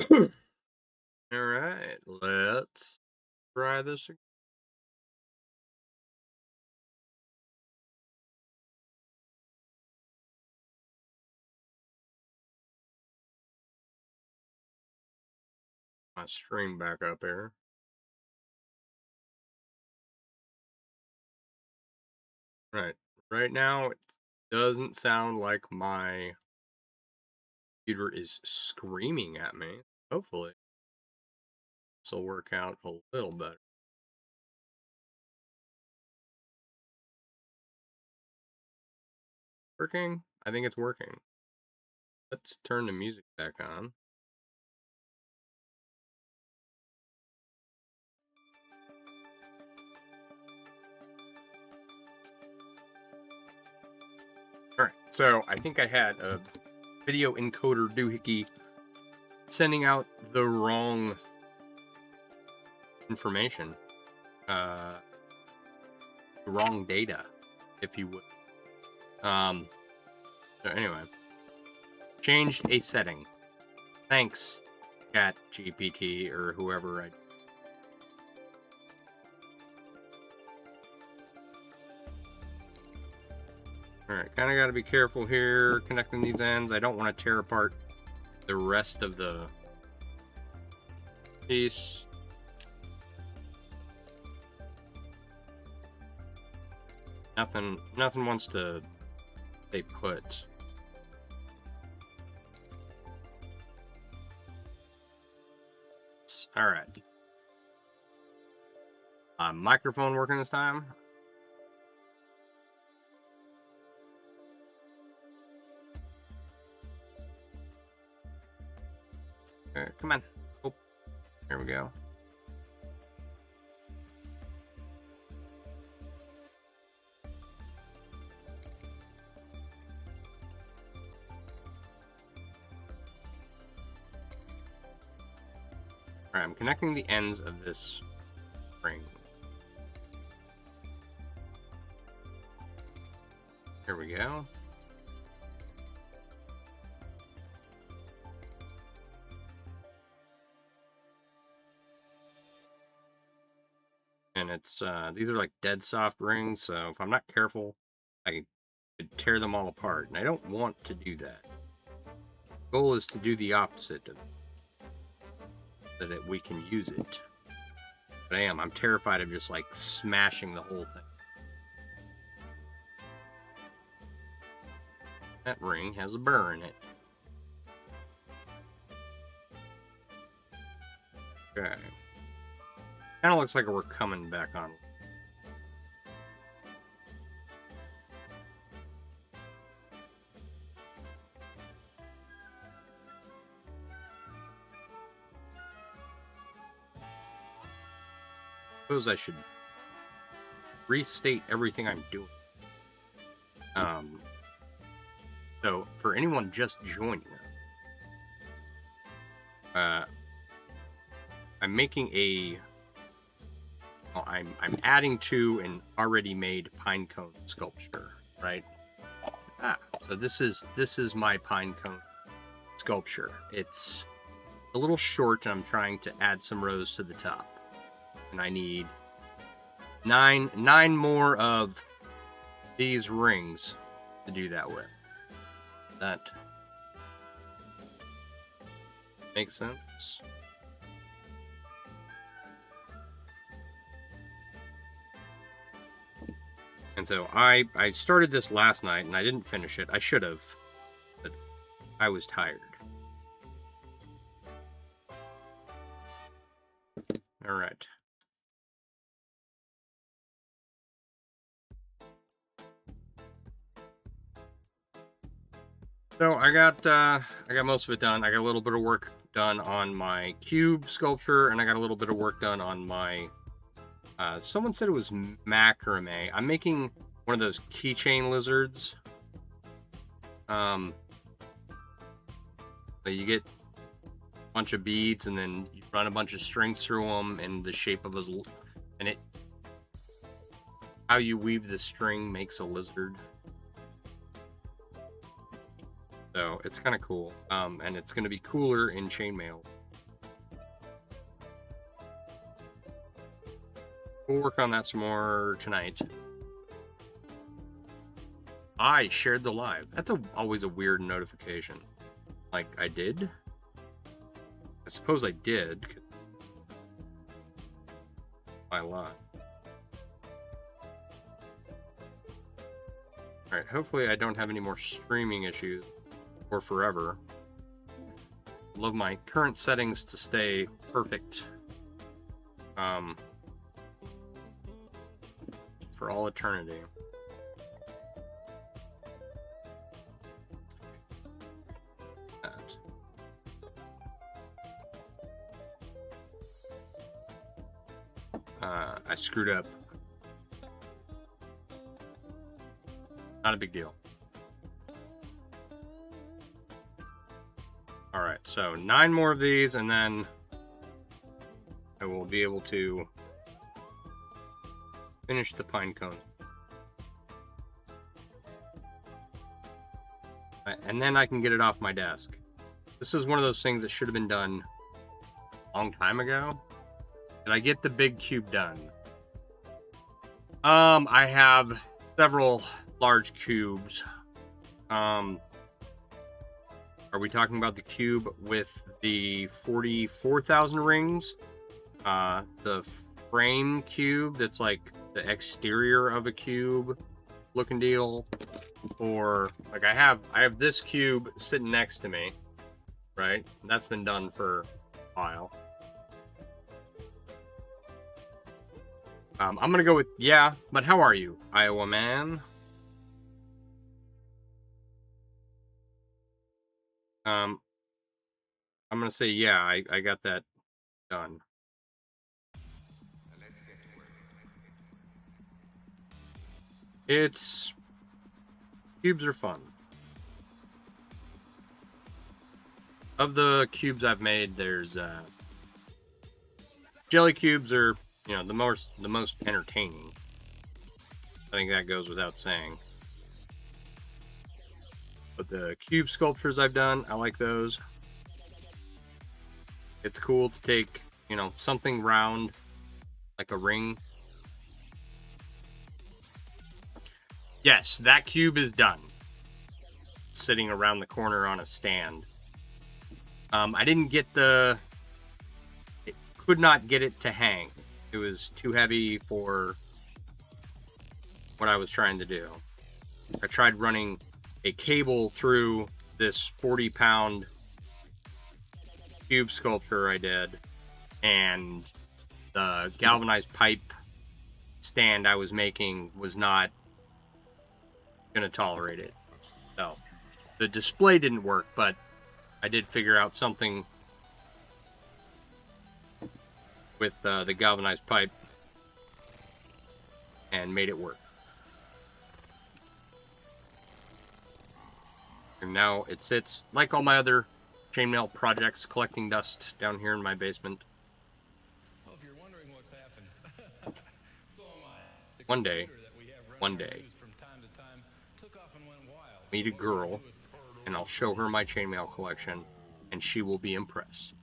All right, let's try this again. My stream back up here. Right. Right now, it doesn't sound like my computer is screaming at me. Hopefully, this will work out a little better. Working? I think it's working. Let's turn the music back on. All right. So I think I had a video encoder doohickey sending out the wrong information, the wrong data, if you would. So anyway, changed a setting. Thanks, Chat GPT or whoever. All right, kind of got to be careful here connecting these ends. I don't want to tear apart the rest of the piece. Nothing wants to stay put. All right. Microphone working this time. Come on. Oh, there we go. All right, I'm connecting the ends of this ring. There we go. And it's these are like dead soft rings, so if I'm not careful, I could tear them all apart, and I don't want to do that. The goal is to do the opposite of so that we can use it. But I'm terrified of just like smashing the whole thing. That ring has a burr in it. Okay. Kind of looks like we're coming back on. Suppose I should restate everything I'm doing. So for anyone just joining us, I'm making a. Well, I'm adding to an already made Pinecone sculpture, right? So this is my Pinecone sculpture. It's a little short, and I'm trying to add some rows to the top, and I need nine more of these rings to do that with. That makes sense. And so I started this last night, and I didn't finish it. I should have, but I was tired. All right. So I got most of it done. I got a little bit of work done on my cube sculpture, and I got a little bit of work done on my. Someone said it was macrame. I'm making one of those keychain lizards. So you get a bunch of beads, and then you run a bunch of strings through them in the shape of a, and it. How you weave the string makes a lizard. So it's kind of cool, and it's going to be cooler in Chainmail We'll work on that some more tonight. I shared the live. That's always a weird notification. Like, I did? I suppose I did. Why not? Alright, hopefully I don't have any more streaming issues for forever. Love my current settings to stay perfect. For all eternity. I screwed up. Not a big deal. Alright, so 9 more of these, and then I will be able to finish the Pinecone. And then I can get it off my desk. This is one of those things that should have been done a long time ago. Did I get the big cube done? I have several large cubes. Are we talking about the cube with the 44,000 rings? The frame cube that's like the exterior of a cube looking deal? Or like I have this cube sitting next to me, right? That's been done for a while. I'm gonna go with yeah, but how are you, Iowa man? I'm gonna say yeah, I got that done. It's cubes are fun. Of the cubes I've made, there's jelly cubes are, you know, the most entertaining. I think that goes without saying. But the cube sculptures I've done, I like those. It's cool to take, you know, something round, like a ring. Yes, that cube is done. It's sitting around the corner on a stand. I didn't get could not get it to hang. It was too heavy for what I was trying to do. I tried running a cable through this 40-pound cube sculpture I did, and the galvanized pipe stand I was making was not going to tolerate it. So the display didn't work, but I did figure out something with the galvanized pipe and made it work. And now it sits, like all my other chainmail projects, collecting dust down here in my basement. Well, if you're wondering what's happened, so am I. One day, meet a girl, and I'll show her my chainmail collection, and she will be impressed.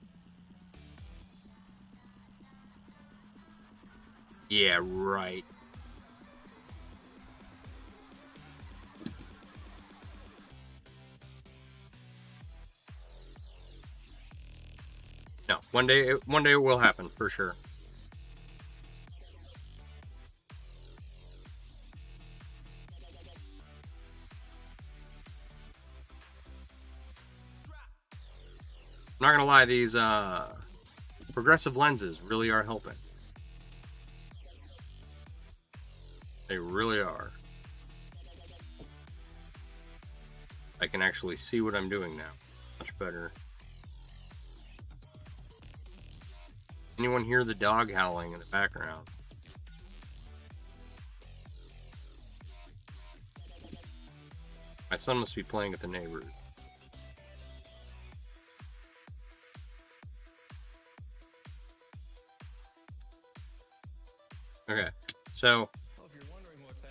Yeah, right. No, one day it will happen for sure. I'm not gonna lie, these progressive lenses really are helping. They really are. I can actually see what I'm doing now. Much better. Anyone hear the dog howling in the background? My son must be playing with the neighbors. Okay, so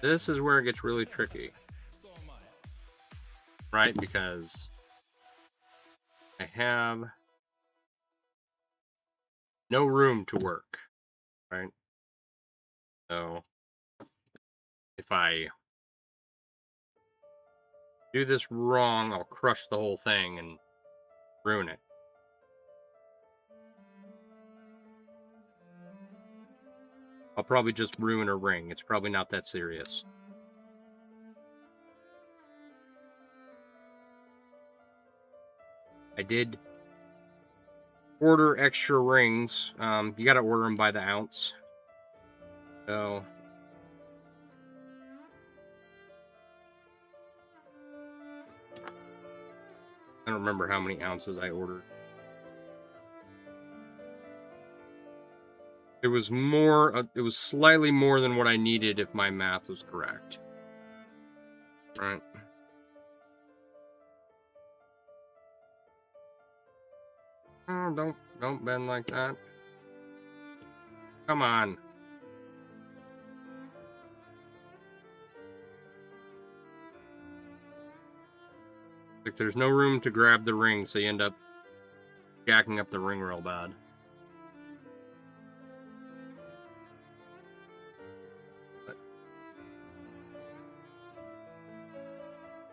this is where it gets really tricky, right? Because I have no room to work, right? So if I do this wrong, I'll crush the whole thing and ruin it. I'll probably just ruin a ring. It's probably not that serious. I did order extra rings. You gotta order them by the ounce. So I don't remember how many ounces I ordered. It was more, it was slightly more than what I needed if my math was correct. Right. Oh, don't bend like that. Come on. Like there's no room to grab the ring, so you end up jacking up the ring real bad.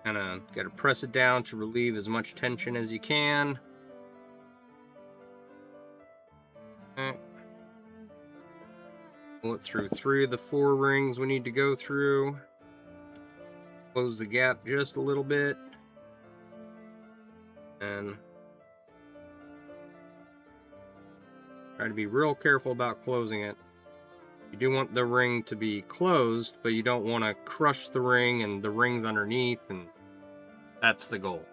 Kind of got to press it down to relieve as much tension as you can. Okay. Pull it through 3 of the 4 rings we need to go through. Close the gap just a little bit. And try to be real careful about closing it. You do want the ring to be closed, but you don't want to crush the ring and the rings underneath, and that's the goal.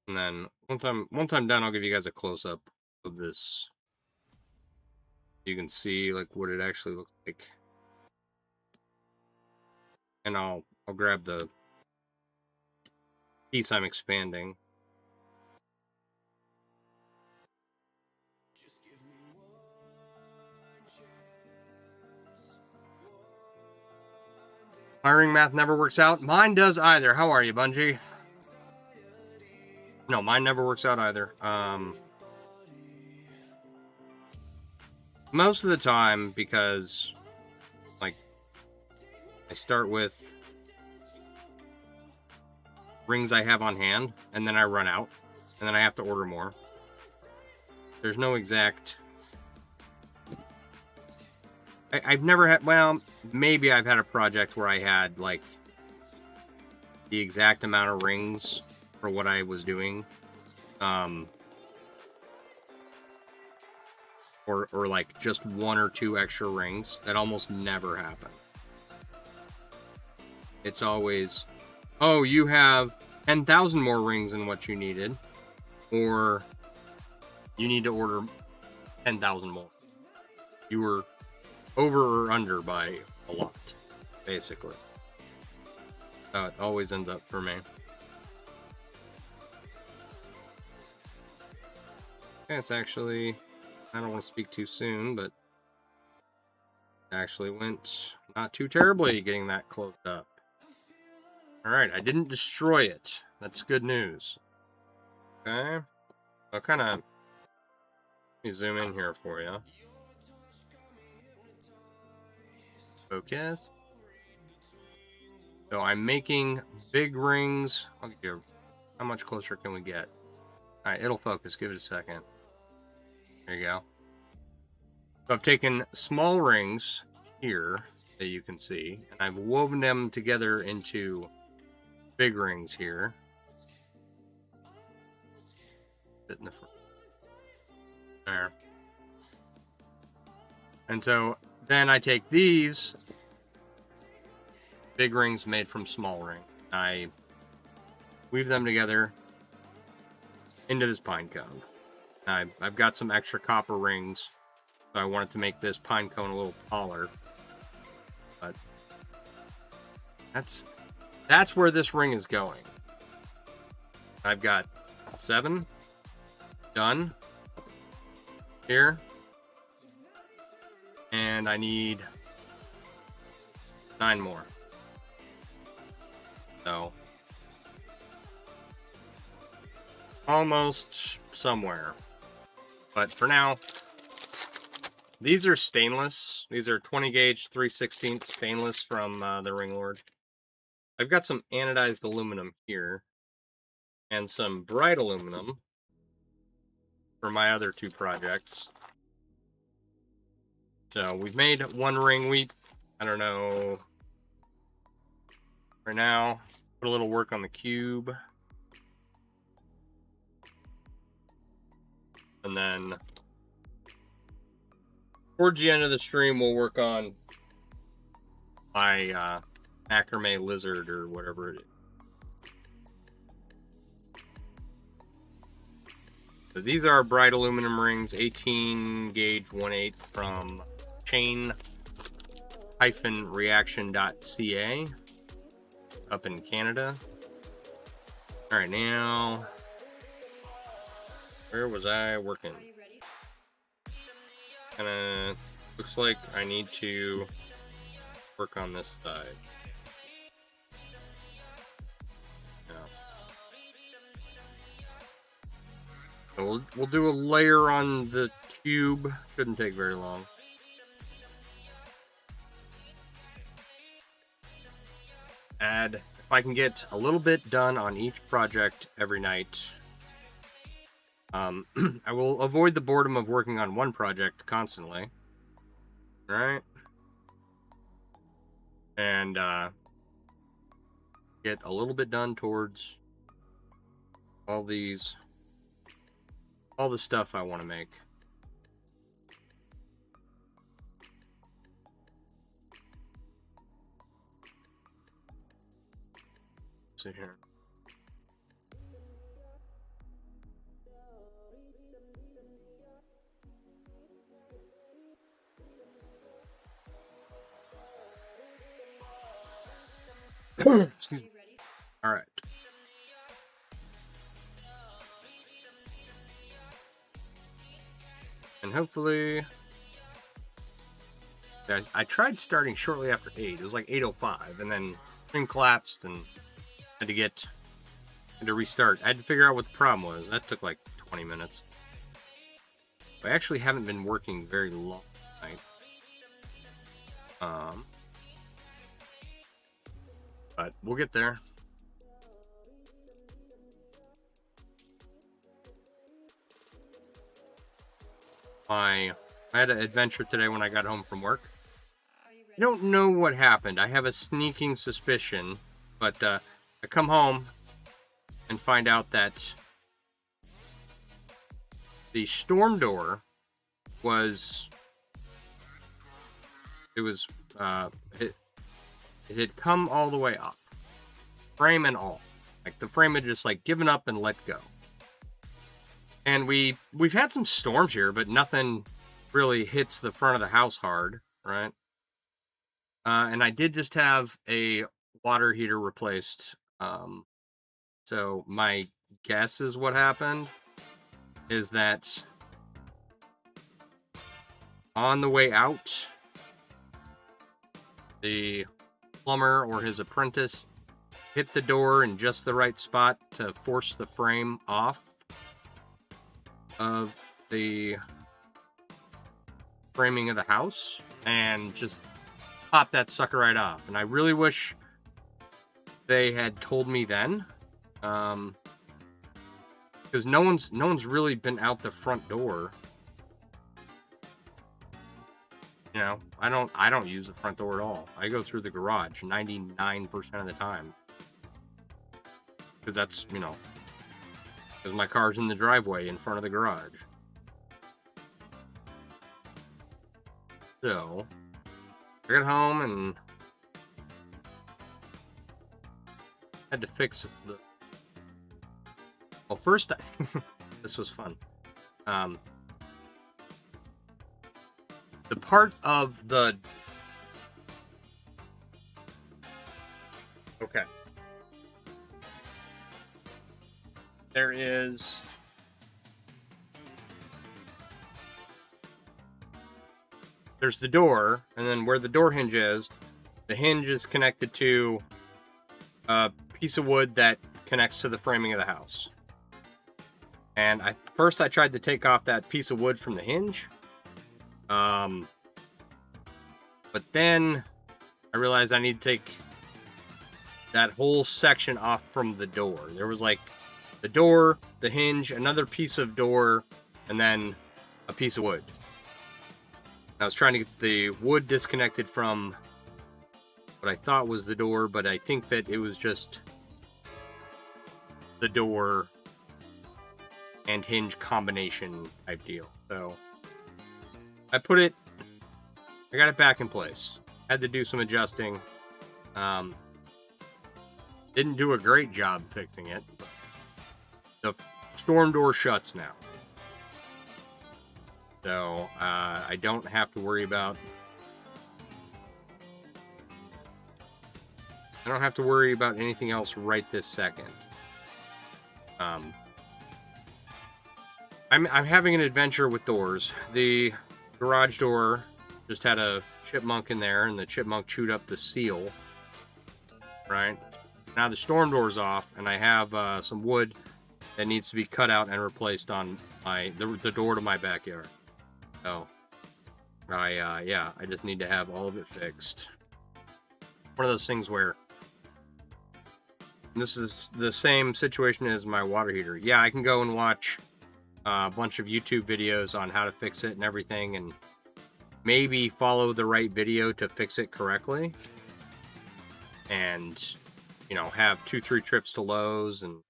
And then once I'm done, I'll give you guys a close up of this. You can see like what it actually looks like. And I'll grab the piece I'm expanding. My ring math never works out. Mine does either. How are you, Bungie? No, mine never works out either. Most of the time, because like I start with rings I have on hand, and then I run out, and then I have to order more. There's no exact... I've never had... Well, maybe I've had a project where I had, like, the exact amount of rings for what I was doing. Or like, just 1 or 2 extra rings. That almost never happen. It's always... Oh, you have 10,000 more rings than what you needed. Or you need to order 10,000 more. You were over or under by a lot, basically. So it always ends up for me. Okay, it's actually... I don't want to speak too soon, but... It actually went not too terribly getting that closed up. Alright, I didn't destroy it. That's good news. Okay. I'll kind of... Let me zoom in here for you. Focus. So I'm making big rings. I'll give you... How much closer can we get? Alright, it'll focus. Give it a second. There you go. So I've taken small rings here that you can see, and I've woven them together into big rings here. Fit in the front. There. And so then I take these big rings made from small ring. I weave them together into this Pinecone. I've got some extra copper rings, so I wanted to make this Pinecone a little taller. But that's where this ring is going. I've got 7 done here. And I need 9 more. So, almost somewhere. But for now, these are stainless. These are 20 gauge 3/16 stainless from the Ring Lord. I've got some anodized aluminum here and some bright aluminum for my other 2 projects. So we've made 1 ring. I don't know. Right now, put a little work on the cube. And then towards the end of the stream, we'll work on my macrame lizard or whatever it is. So these are bright aluminum rings, 18 gauge 1/8 from Chain-reaction.ca up in Canada. All right, now, where was I working? Kinda looks like I need to work on this side. So we'll do a layer on the cube. Shouldn't take very long. If I can get a little bit done on each project every night, I will avoid the boredom of working on one project constantly. Right? And get a little bit done towards all the stuff I want to make. Let's see here. Excuse me. All right. And hopefully, guys, I tried starting shortly after 8. It was like 8:05, and then stream collapsed and had to restart. I had to figure out what the problem was. That took like 20 minutes. I actually haven't been working very long tonight. But we'll get there. I had an adventure today when I got home from work. I don't know what happened. I have a sneaking suspicion, but I come home and find out that the storm door it had come all the way up, frame and all. Like the frame had just like given up and let go. And we've had some storms here, but nothing really hits the front of the house hard, right? And I did just have a water heater replaced. So my guess is what happened is that on the way out, the plumber or his apprentice hit the door in just the right spot to force the frame off of the framing of the house and just pop that sucker right off. And I really wish they had told me then, because no one's really been out the front door. You know, I don't use the front door at all. I go through the garage 99% of the time, because that's, you know, because my car's in the driveway in front of the garage. So I got home and had to fix the. Well, first, this was fun. The part of the. Okay. There's the door, and then where the door hinge is, the hinge is connected to a piece of wood that connects to the framing of the house. And first I tried to take off that piece of wood from the hinge. But then I realized I need to take that whole section off from the door. There was like the door, the hinge, another piece of door, and then a piece of wood. I was trying to get the wood disconnected from what I thought was the door, but I think that it was just the door and hinge combination type deal. So I got it back in place. Had to do some adjusting. Didn't do a great job fixing it. The storm door shuts now. So I don't have to worry about anything else right this second. I'm having an adventure with doors. The garage door just had a chipmunk in there, and the chipmunk chewed up the seal. Right? Now the storm door's off, and I have some wood that needs to be cut out and replaced on the door to my backyard. So I just need to have all of it fixed. One of those things where this is the same situation as my water heater. Yeah, I can go and watch a bunch of YouTube videos on how to fix it and everything, and maybe follow the right video to fix it correctly, and have 2-3 trips to Lowe's and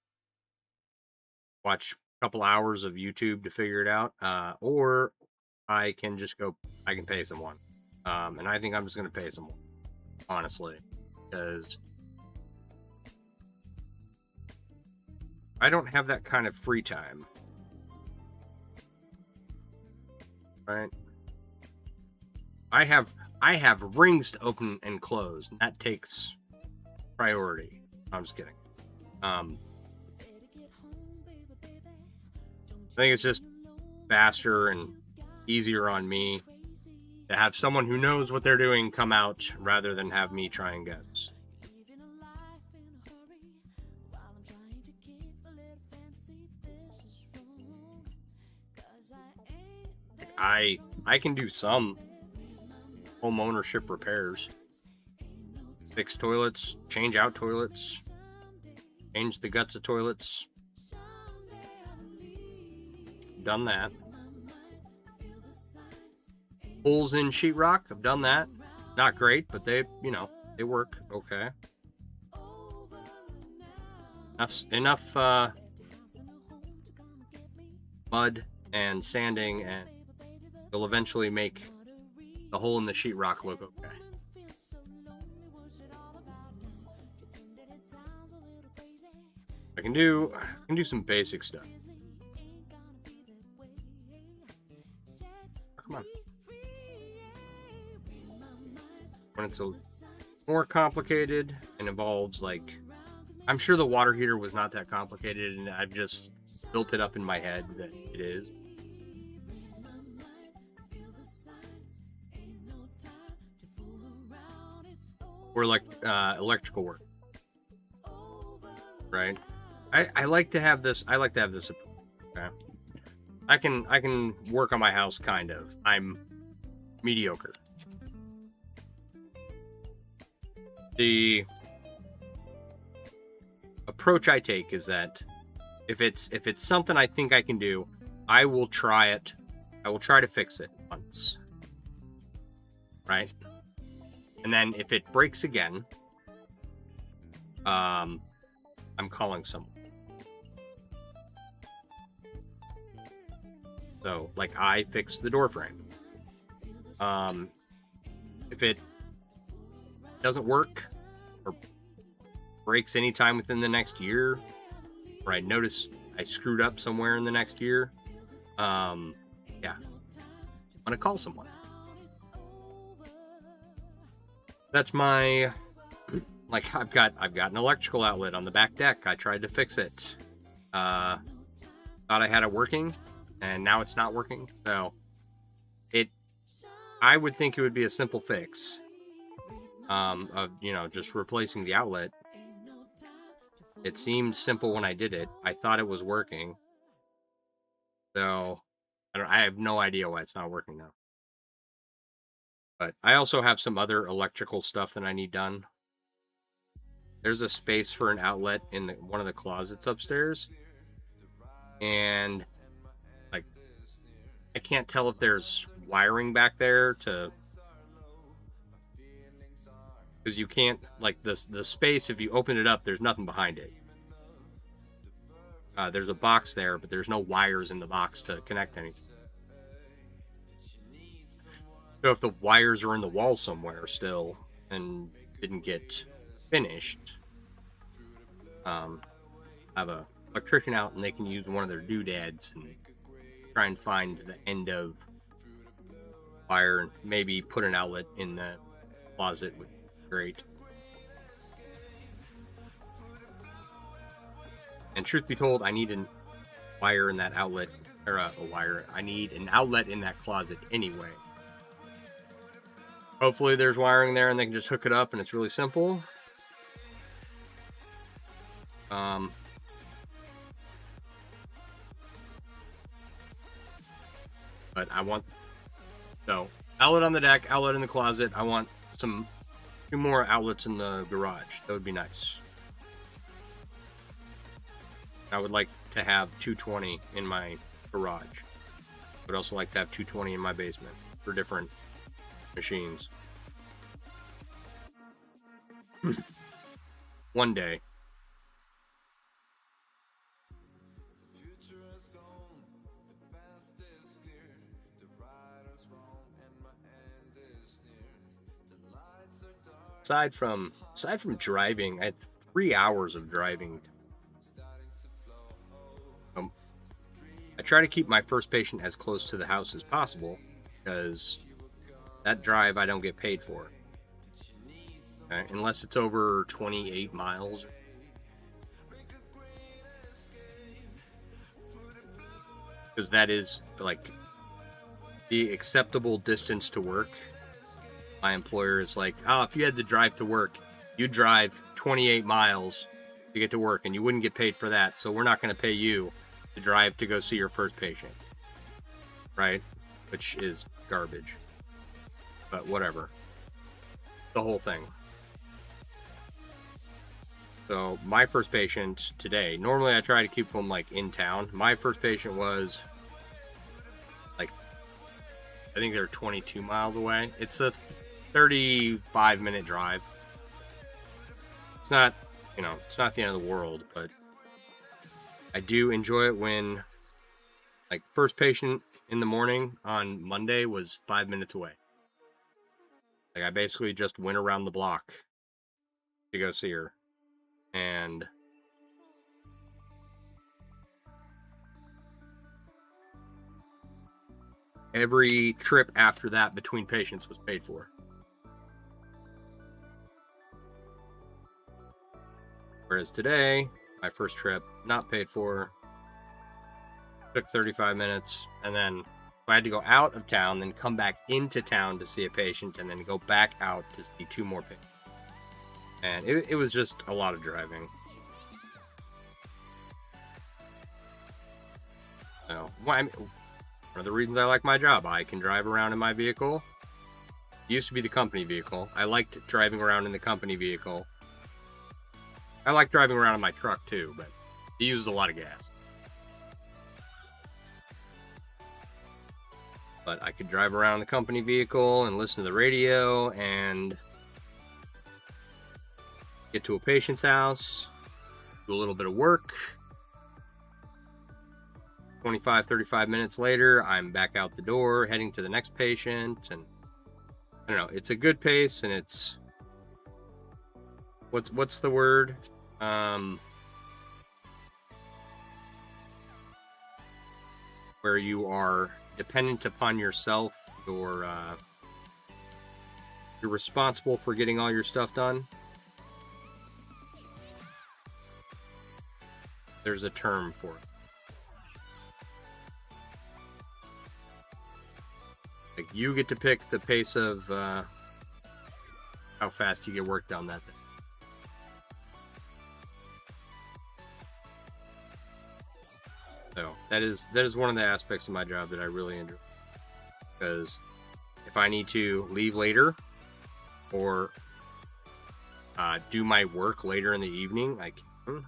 watch a couple hours of YouTube to figure it out, or I can pay someone, and I think I'm just going to pay someone, honestly, because I don't have that kind of free time, right? I have rings to open and close, and that takes priority. I'm just kidding. I think it's just faster and easier on me to have someone who knows what they're doing come out rather than have me try and guess. I can do some home ownership repairs. Fix toilets, change out toilets, change the guts of toilets. Done that. Holes in sheetrock, I've done that. Not great, but they work okay. Enough mud and sanding, and you'll eventually make the hole in the sheetrock look okay. I can do some basic stuff. Come on. When it's a more complicated and involves, like, I'm sure the water heater was not that complicated, and I've just built it up in my head that it is. Or like electrical work, right? I like to have this. Okay? I can work on my house, kind of. I'm mediocre. The approach I take is that if it's something I think I can do, I will try it. I will try to fix it once, right? And then if it breaks again, I'm calling someone. So, like, I fixed the door frame. If it doesn't work or breaks anytime within the next year, or I notice I screwed up somewhere in the next year, I'm gonna call someone. That's my, like, I've got an electrical outlet on the back deck. I tried to fix it. Thought I had it working, and now it's not working. So I would think it would be a simple fix. of, you know, just replacing the outlet. It seemed simple when I did it. I thought it was working. So I have no idea why it's not working now. But I also have some other electrical stuff that I need done. There's a space for an outlet in one of the closets upstairs. And like, I can't tell if there's wiring back there to, because you can't, like, the space, if you open it up, there's nothing behind it. There's a box there, but there's no wires in the box to connect anything. So if the wires are in the wall somewhere still and didn't get finished, I have a electrician out and they can use one of their doodads and try and find the end of wire and maybe put an outlet in the closet would be great. And truth be told, I need a wire in that outlet, or a wire. I need an outlet in that closet anyway. Hopefully there's wiring there and they can just hook it up and it's really simple. But I want, so outlet on the deck, outlet in the closet. I want two more outlets in the garage. That would be nice. I would like to have 220 in my garage. I would also like to have 220 in my basement for different machines. One day. Aside from driving, I had 3 hours of driving. I try to keep my first patient as close to the house as possible because that drive I don't get paid for. Okay? Unless it's over 28 miles. Because that is like the acceptable distance to work. My employer is like, oh, if you had to drive to work, you'd drive 28 miles to get to work and you wouldn't get paid for that. So we're not going to pay you to drive to go see your first patient. Right? Which is garbage. But whatever. The whole thing. So my first patient today, normally I try to keep them like in town. My first patient was like, I think they're 22 miles away. It's a 35-minute drive. It's not, you know, it's not the end of the world, but I do enjoy it when, like, first patient in the morning on Monday was 5 minutes away. Like, I basically just went around the block to go see her. And every trip after that between patients was paid for. Whereas today, my first trip, not paid for, took 35 minutes, and then I had to go out of town, then come back into town to see a patient, and then go back out to see 2 more patients. And it was just a lot of driving. So, one of the reasons I like my job, I can drive around in my vehicle. It used to be the company vehicle. I liked driving around in the company vehicle. I like driving around in my truck too, but it uses a lot of gas. But I could drive around in the company vehicle and listen to the radio and get to a patient's house, do a little bit of work. 25, 35 minutes later, I'm back out the door, heading to the next patient, and I don't know, it's a good pace, and it's, what's the word? Where you are dependent upon yourself, you're responsible for getting all your stuff done. There's a term for it. Like, you get to pick the pace of how fast you get work done that day. So that is one of the aspects of my job that I really enjoy. Because if I need to leave later or do my work later in the evening, I can.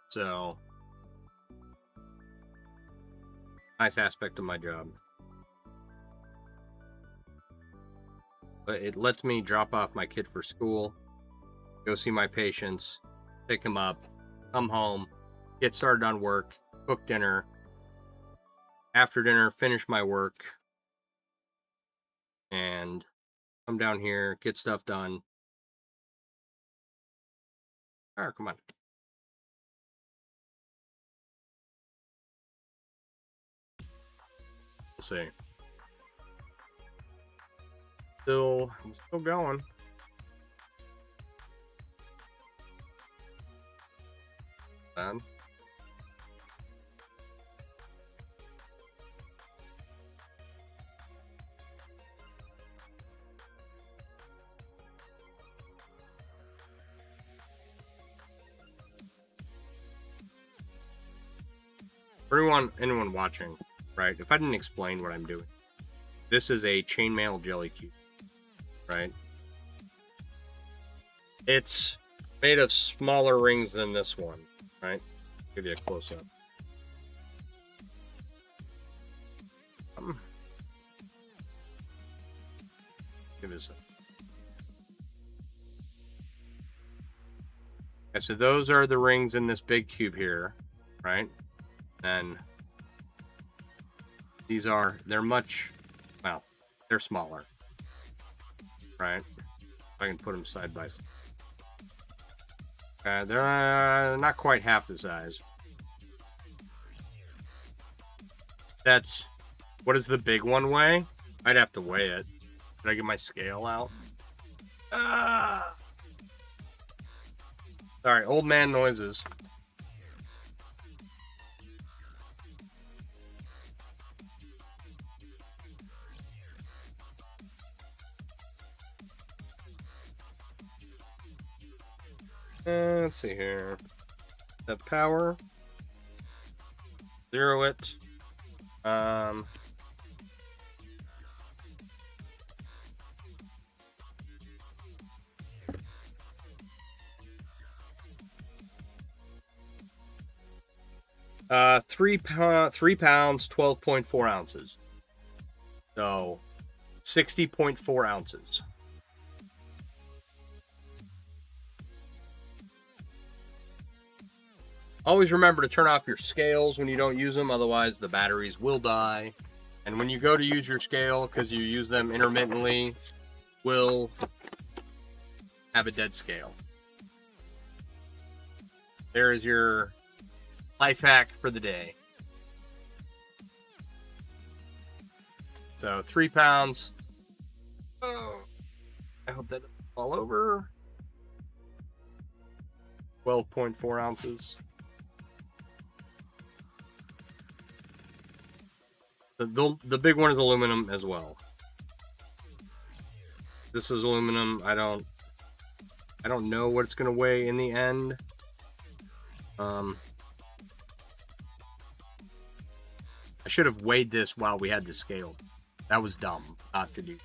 So, nice aspect of my job. But it lets me drop off my kid for school, go see my patients, pick him up, come home, get started on work, cook dinner. After dinner, finish my work, and come down here, get stuff done. Alright, come on. We'll see. I'm still going. Done. For anyone watching, right? If I didn't explain what I'm doing, this is a chainmail jelly cube, right? It's made of smaller rings than this one, right? Give you a close up. Give this a. Okay, so those are the rings in this big cube here, right? And they're much, well, they're smaller, right? If I can put them side by side. They're not quite half the size. What does the big one weigh? I'd have to weigh it. Did I get my scale out? Sorry, old man noises. Let's see here. The power. 0 it. 3 pounds, 12.4 ounces. So 60.4 ounces. Always remember to turn off your scales when you don't use them, otherwise the batteries will die. And when you go to use your scale, because you use them intermittently, will have a dead scale. There is your life hack for the day. So 3 pounds. Oh, I hope that doesn't fall over. 12.4 ounces. The big one is aluminum as well. This is aluminum. I don't know what it's gonna weigh in the end. I should have weighed this while we had the scale. That was dumb not to do.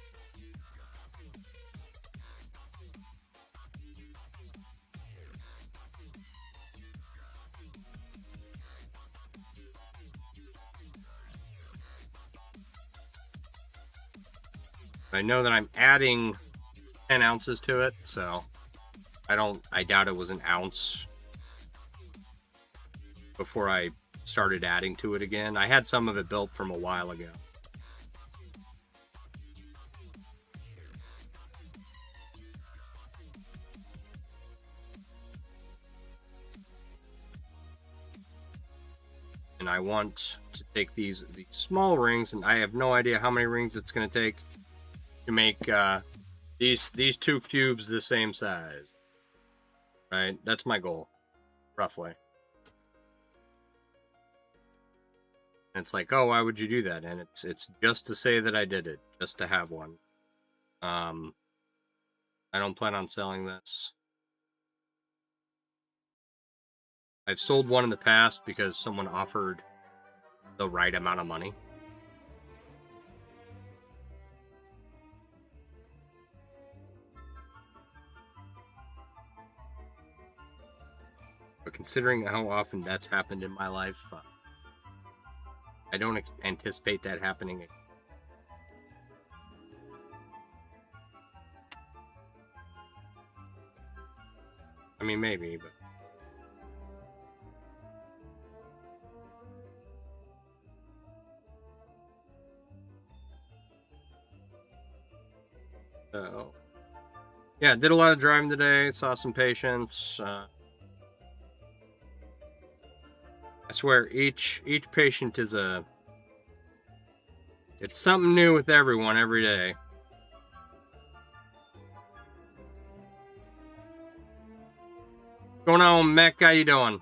I know that I'm adding 10 ounces to it, so I doubt it was an ounce before I started adding to it again. I had some of it built from a while ago. And I want to take these small rings, and I have no idea how many rings it's going to take to make these 2 cubes the same size. Right? That's my goal, roughly. And it's like, oh, why would you do that? And it's just to say that I did it, just to have one. I don't plan on selling this. I've sold one in the past because someone offered the right amount of money. But considering how often that's happened in my life, I don't anticipate that happening. I mean, maybe, but... So, yeah, did a lot of driving today. Saw some patients. I swear, each patient is it's something new with everyone every day. What's going on, Mech? How you doing?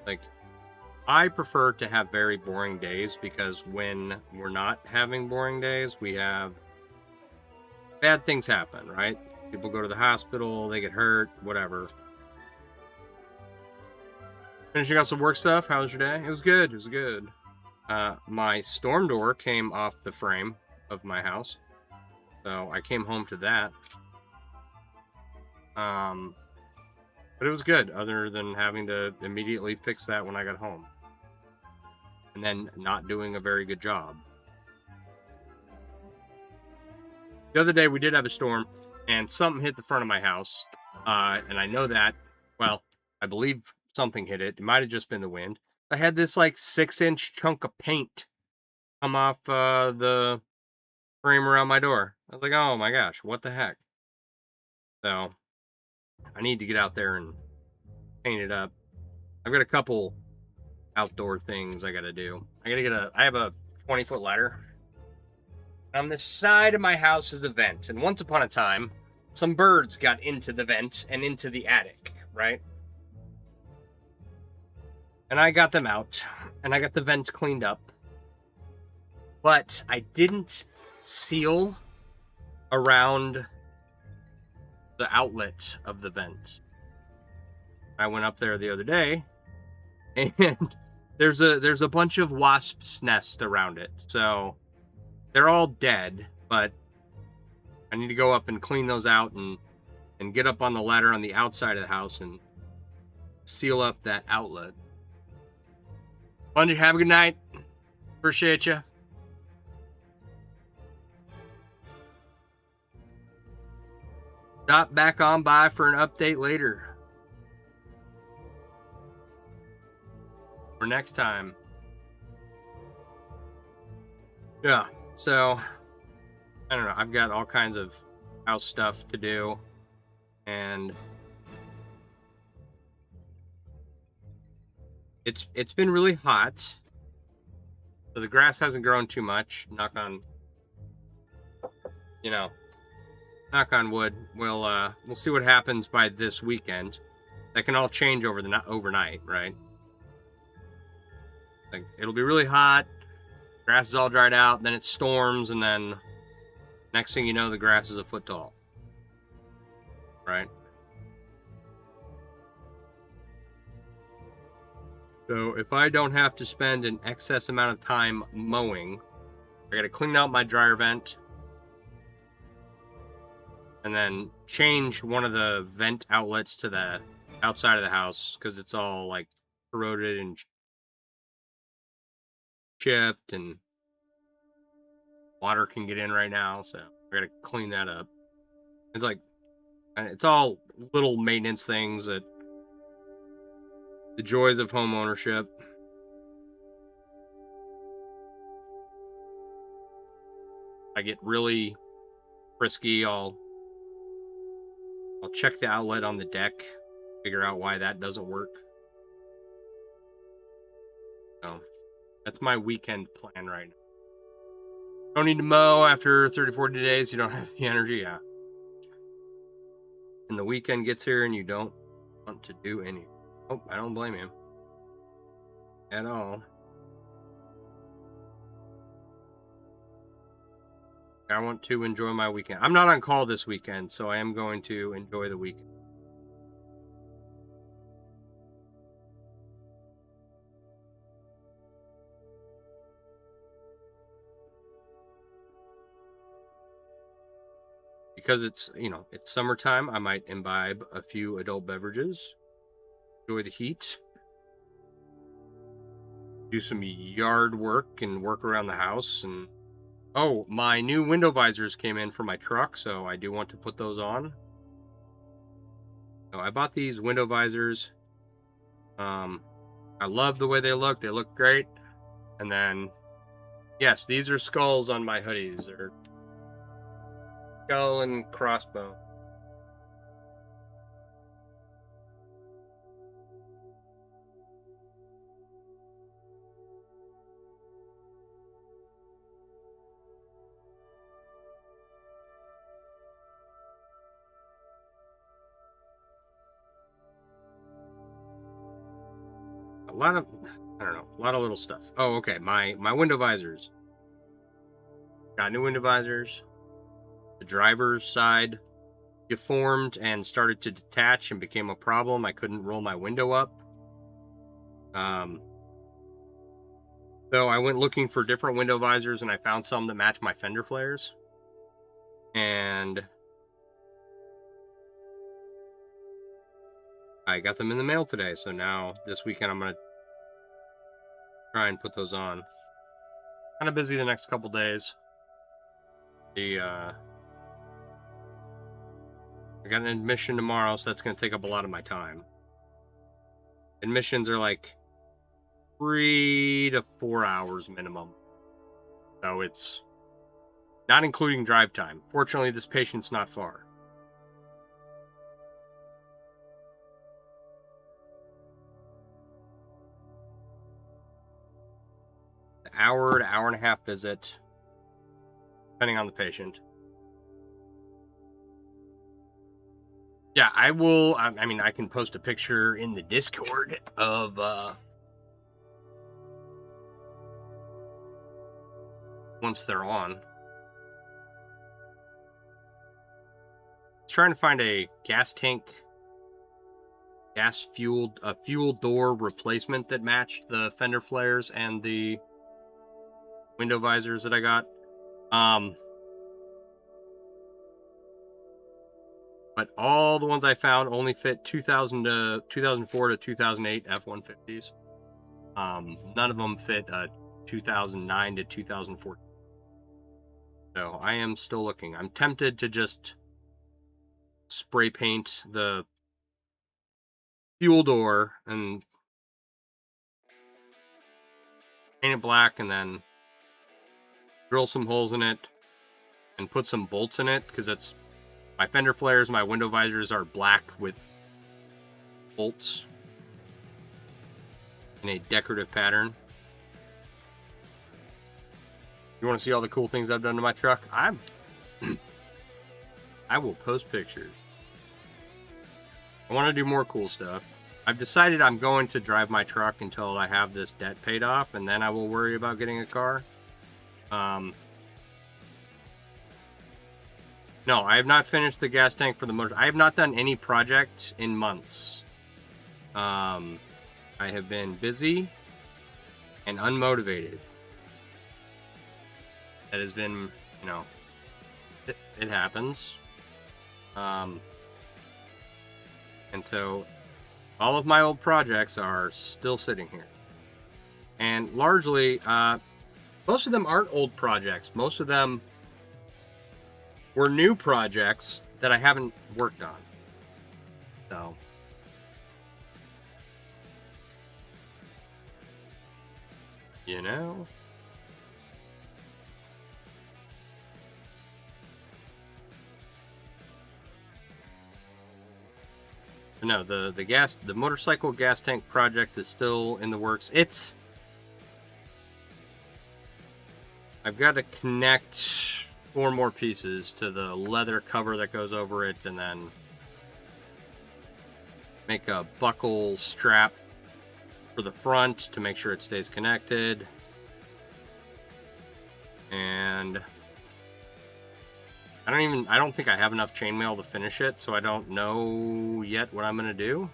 Like, I prefer to have very boring days because when we're not having boring days, we have bad things happen, right? People go to the hospital, they get hurt, whatever. Finishing up some work stuff. How was your day? It was good. It was good. My storm door came off the frame of my house, so I came home to that. But it was good, other than having to immediately fix that when I got home, and then not doing a very good job. The other day we did have a storm, and something hit the front of my house, and I know that. Well, I believe something hit it. It might have just been the wind. I had this like 6-inch chunk of paint come off the frame around my door. I was like, oh my gosh, what the heck? So I need to get out there and paint it up. I've got a couple outdoor things I gotta do. I have a 20-foot ladder. On the side of my house is a vent, and once upon a time, some birds got into the vent and into the attic, right? And I got them out, and I got the vent cleaned up. But I didn't seal around the outlet of the vent. I went up there the other day, and there's a bunch of wasps' nests around it. So they're all dead, but I need to go up and clean those out and get up on the ladder on the outside of the house and seal up that outlet. Bundy, have a good night. Appreciate you. Stop back on by for an update later. Or next time. Yeah, so I don't know. I've got all kinds of house stuff to do, and it's been really hot, so the grass hasn't grown too much. Knock on wood. We'll see what happens by this weekend. That can all change overnight, right? Like, it'll be really hot, grass is all dried out, then it storms, and then next thing you know, the grass is a foot tall, right? So if I don't have to spend an excess amount of time mowing, I gotta clean out my dryer vent, and then change one of the vent outlets to the outside of the house because it's all like corroded and chipped, and water can get in right now, so I gotta clean that up. It's all little maintenance things, that the joys of home ownership. I get really frisky. I'll check the outlet on the deck, figure out why that doesn't work. So that's my weekend plan right now. Don't need to mow after 30, 40 days. You don't have the energy. Yeah. And the weekend gets here and you don't want to do anything. Oh, I don't blame you. At all. I want to enjoy my weekend. I'm not on call this weekend, so I am going to enjoy the weekend. Because it's, it's summertime, I might imbibe a few adult beverages, enjoy the heat, do some yard work and work around the house. And oh, my new window visors came in for my truck, so I do want to put those on. So I bought these window visors. I love the way they look. They look great. And then, yes, these are skulls on my hoodies. They're skull and crossbone. A lot of, I don't know, a lot of little stuff. Oh, okay, my window visors. Got new window visors. The driver's side deformed and started to detach and became a problem. I couldn't roll my window up. So I went looking for different window visors and I found some that match my fender flares. And I got them in the mail today. So now this weekend I'm going to try and put those on. Kind of busy the next couple days. I got an admission tomorrow, so that's going to take up a lot of my time. Admissions are like 3 to 4 hours minimum. So it's not including drive time. Fortunately, this patient's not far. An hour to hour and a half visit, depending on the patient. Yeah, I will. I mean, I can post a picture in the Discord of once they're on. Trying to find a gas tank, fuel door replacement that matched the fender flares and the window visors that I got. But all the ones I found only fit 2004 to 2008 F-150s. None of them fit 2009 to 2014. So I am still looking. I'm tempted to just spray paint the fuel door and paint it black and then drill some holes in it and put some bolts in it, because it's my fender flares, my window visors are black with bolts in a decorative pattern. You want to see all the cool things I've done to my truck? I will post pictures. I want to do more cool stuff. I've decided I'm going to drive my truck until I have this debt paid off, and then I will worry about getting a car. No, I have not finished the gas tank for the motor. I have not done any project in months. I have been busy and unmotivated. That has been, it happens. And so all of my old projects are still sitting here. And largely, most of them aren't old projects. Most of them were new projects that I haven't worked on. So no, the motorcycle gas tank project is still in the works. I've got to connect 4 more pieces to the leather cover that goes over it, and then make a buckle strap for the front to make sure it stays connected. And I don't think I have enough chainmail to finish it, so I don't know yet what I'm going to do.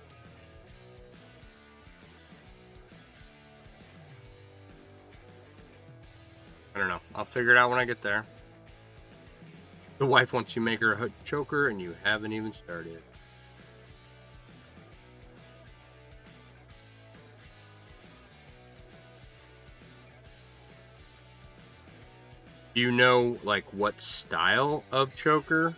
I don't know. I'll figure it out when I get there. The wife wants you to make her a choker, and you haven't even started. Do you know, like, what style of choker?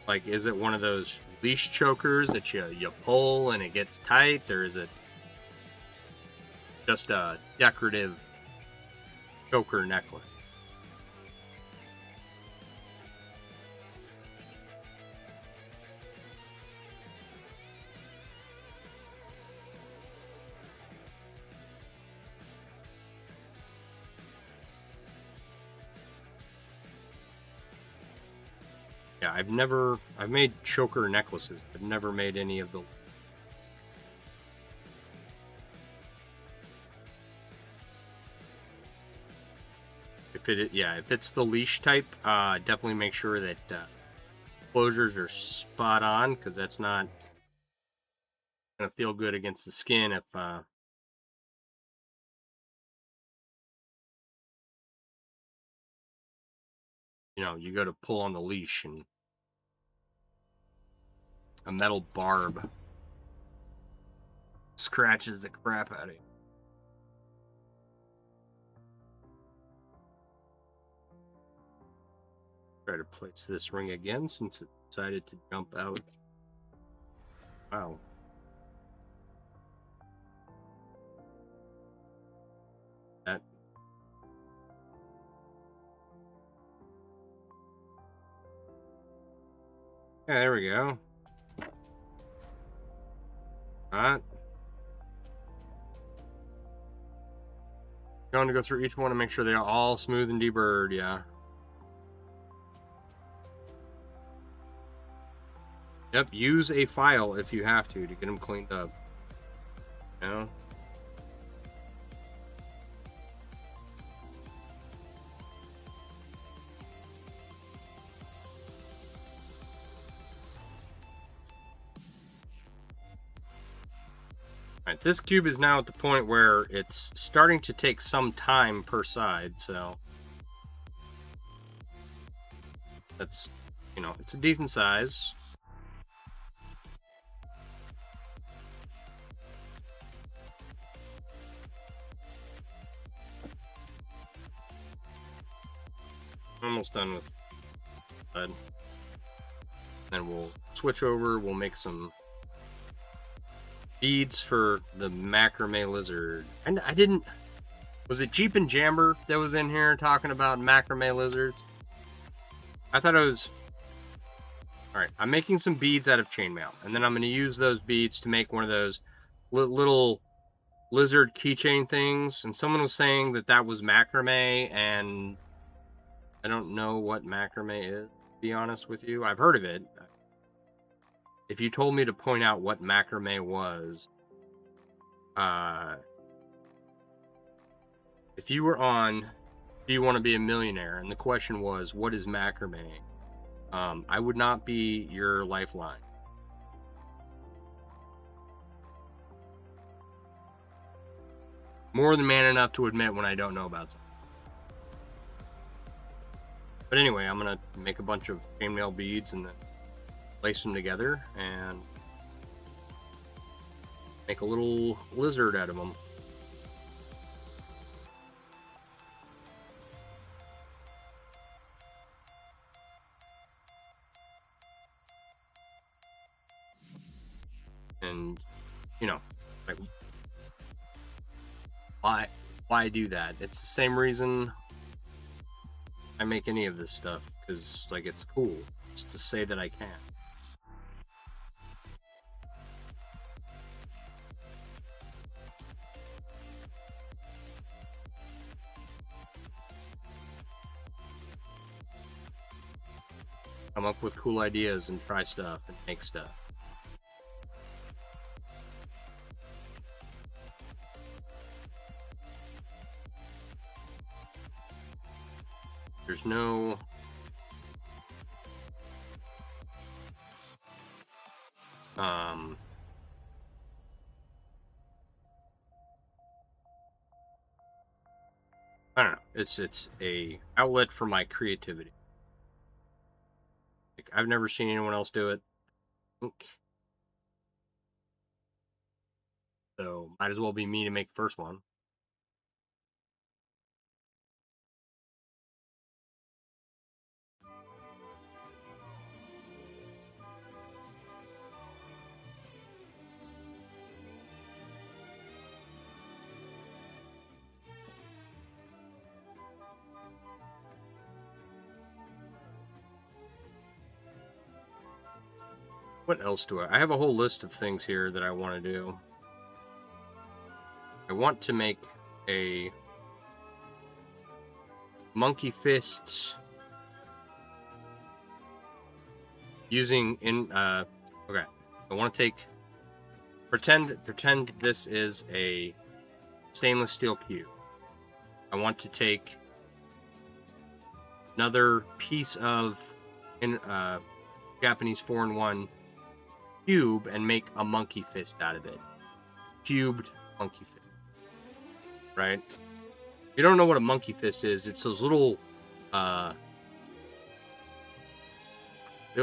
Like, is it one of those leash chokers that you pull and it gets tight, or is it just a decorative choker necklace? Yeah, I've made choker necklaces. I've never made any of the... If it's the leash type, definitely make sure that closures are spot on, because that's not gonna feel good against the skin if you go to pull on the leash and a metal barb scratches the crap out of you. Try to place this ring again since it decided to jump out. Wow. That. Yeah, there we go. Alright. Going to go through each one and make sure they're all smooth and deburred, yeah. Yep, use a file if you have to get them cleaned up. You know? Alright, this cube is now at the point where it's starting to take some time per side, so that's, it's a decent size. Almost done with that. Then we'll switch over, we'll make some beads for the macrame lizard. And I didn't... Was it Jeep and Jamber that was in here talking about macrame lizards? I thought it was... Alright, I'm making some beads out of chainmail. And then I'm going to use those beads to make one of those little lizard keychain things. And someone was saying that that was macrame, and I don't know what macrame is, to be honest with you. I've heard of it. If you told me to point out what macrame was, if you were on Do You Want to Be a Millionaire, and the question was, what is macrame? I would not be your lifeline. More than man enough to admit when I don't know about something. But anyway, I'm going to make a bunch of chainmail beads and then place them together and make a little lizard out of them. And, like, why do that? It's the same reason I make any of this stuff, because, like, it's cool. Just to say that I can. come up with cool ideas and try stuff and make stuff. There's no I don't know. It's a outlet for my creativity. Like, I've never seen anyone else do it. So might as well be me to make the first one. What else do I have a whole list of things here that I want to do. I want to make a monkey fists using okay. I want to pretend this is a stainless steel cube. I want to take another piece of Japanese 4-in-1 cube and make a monkey fist out of it. Cubed monkey fist. Right? If you don't know what a monkey fist is, it's those little they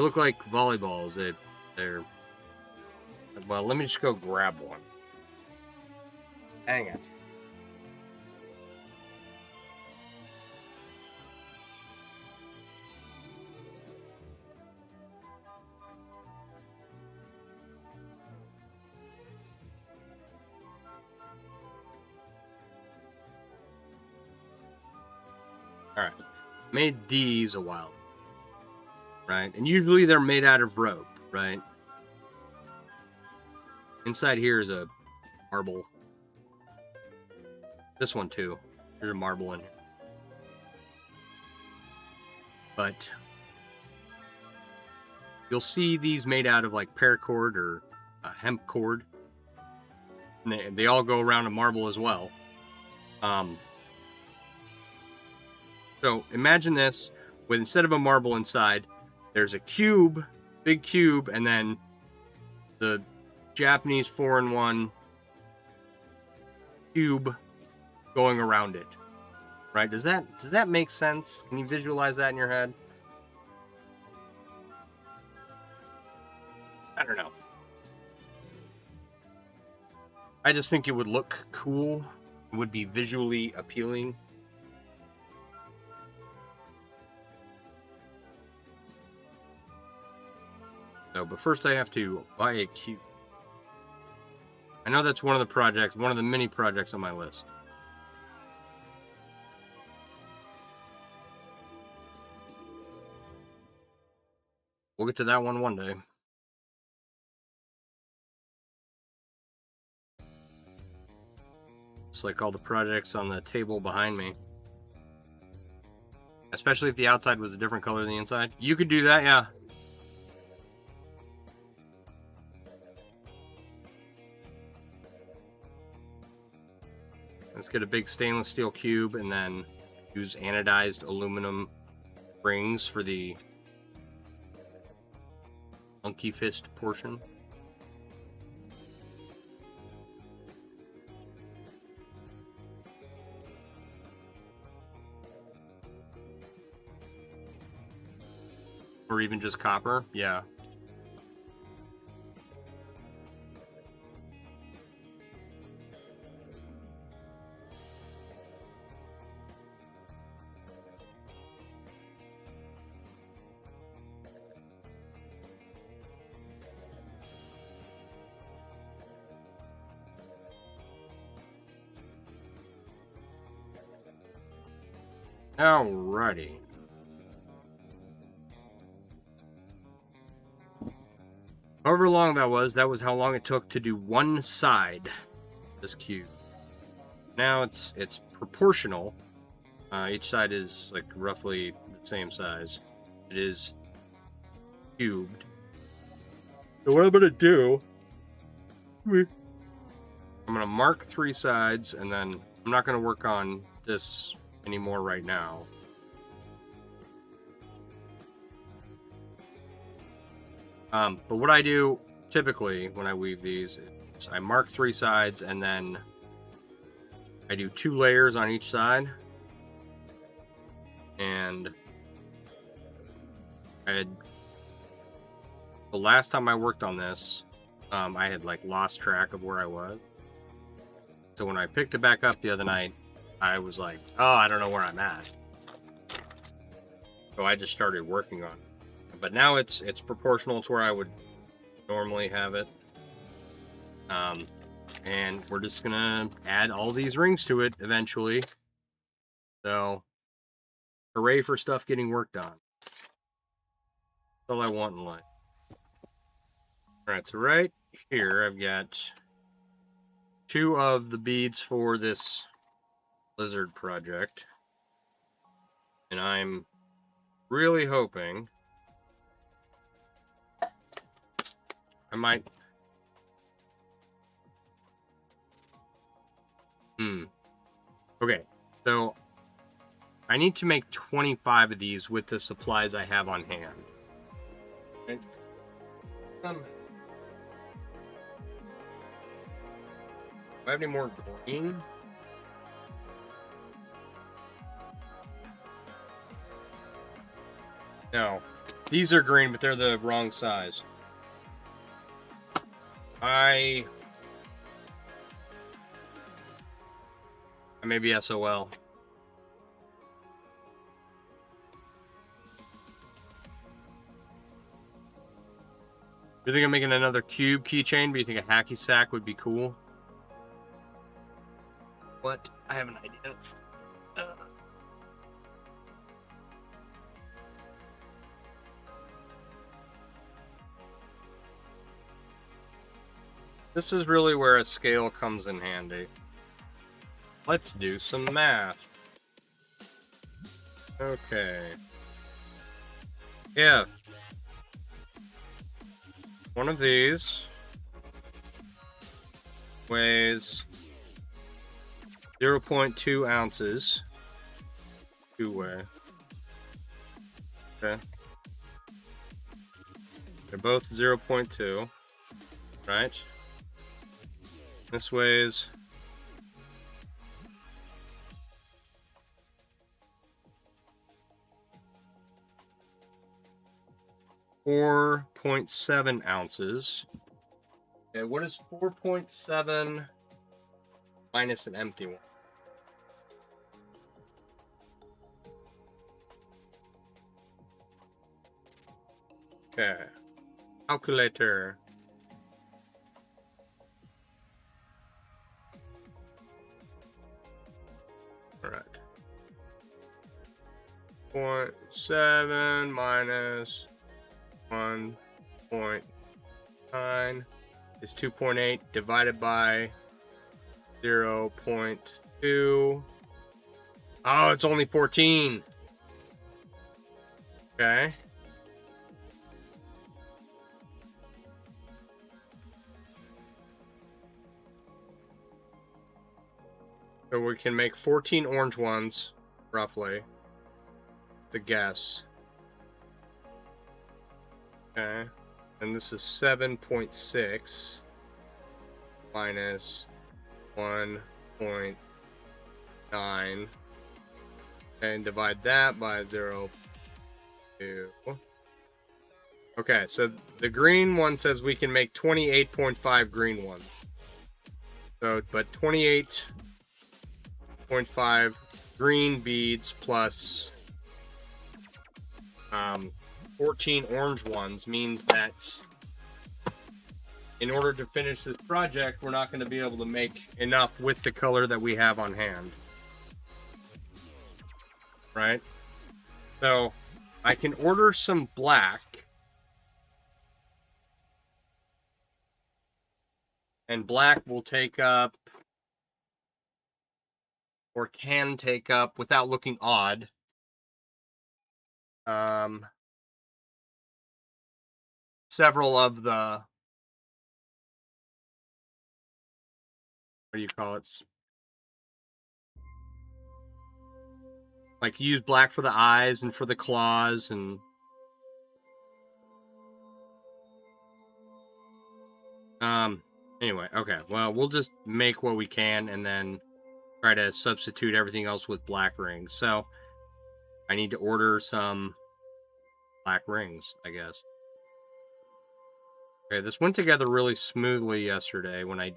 look like volleyballs. They're well, let me just go grab one. Hang on. Alright, made these a while, right? And usually they're made out of rope, right? Inside here is a marble. This one too. There's a marble in here. But you'll see these made out of like paracord or hemp cord. And they all go around a marble as well. So imagine this with, instead of a marble inside, there's a cube, big cube, and then the Japanese 4-in-1 cube going around it. Right? Does that make sense? Can you visualize that in your head? I don't know. I just think it would look cool. It would be visually appealing. So, but first I have to buy a cube. I know that's one of the many projects on my list. We'll get to that one day. It's like all the projects on the table behind me. Especially if the outside was a different color than the inside. You could do that, yeah. Let's get a big stainless steel cube and then use anodized aluminum rings for the monkey fist portion. Or even just copper, yeah. Alrighty. However long that was how long it took to do one side of this cube. Now it's proportional. Each side is like roughly the same size. It is cubed. So what I'm going to do, I'm going to mark 3 sides, and then I'm not going to work on this anymore right now. But what I do typically when I weave these is I mark 3 sides, and then I do 2 layers on each side. And the last time I worked on this, I had like lost track of where I was. So when I picked it back up the other night, I was like, oh, I don't know where I'm at. So I just started working on it. But now it's proportional to where I would normally have it. And we're just gonna add all these rings to it eventually. So hooray for stuff getting worked on. That's all I want in life. Alright, so right here I've got 2 of the beads for this lizard project. And I'm really hoping I might... Okay, so I need to make 25 of these with the supplies I have on hand. Okay. Do I have any more green? No. These are green, but they're the wrong size. I may be SOL. You think I'm making another cube keychain, but you think a hacky sack would be cool? What? I have an idea. This is really where a scale comes in handy. Let's do some math. Okay. If one of these weighs 0.2 ounces, 2-way. Okay. They're both 0.2, right? This weighs 4.7 ounces. Okay, what is 4.7 minus an empty one? Okay. Calculator. Alright. 0.7 minus 1.9 is 2.8 divided by 0.2. Oh, it's only 14. Okay. So we can make 14 orange ones, roughly, to guess. Okay. And this is 7.6 minus 1.9. And divide that by 0.2. Okay, so the green one says we can make 28.5 green ones. So, but 28.5 green beads plus 14 orange ones means that in order to finish this project, we're not going to be able to make enough with the color that we have on hand. Right? So I can order some black. And black will take up, or can take up, without looking odd, several of the, what do you call it? Like, use black for the eyes and for the claws and anyway, okay. Well, we'll just make what we can and then try to substitute everything else with black rings. So I need to order some black rings, I guess. Okay, this went together really smoothly yesterday when I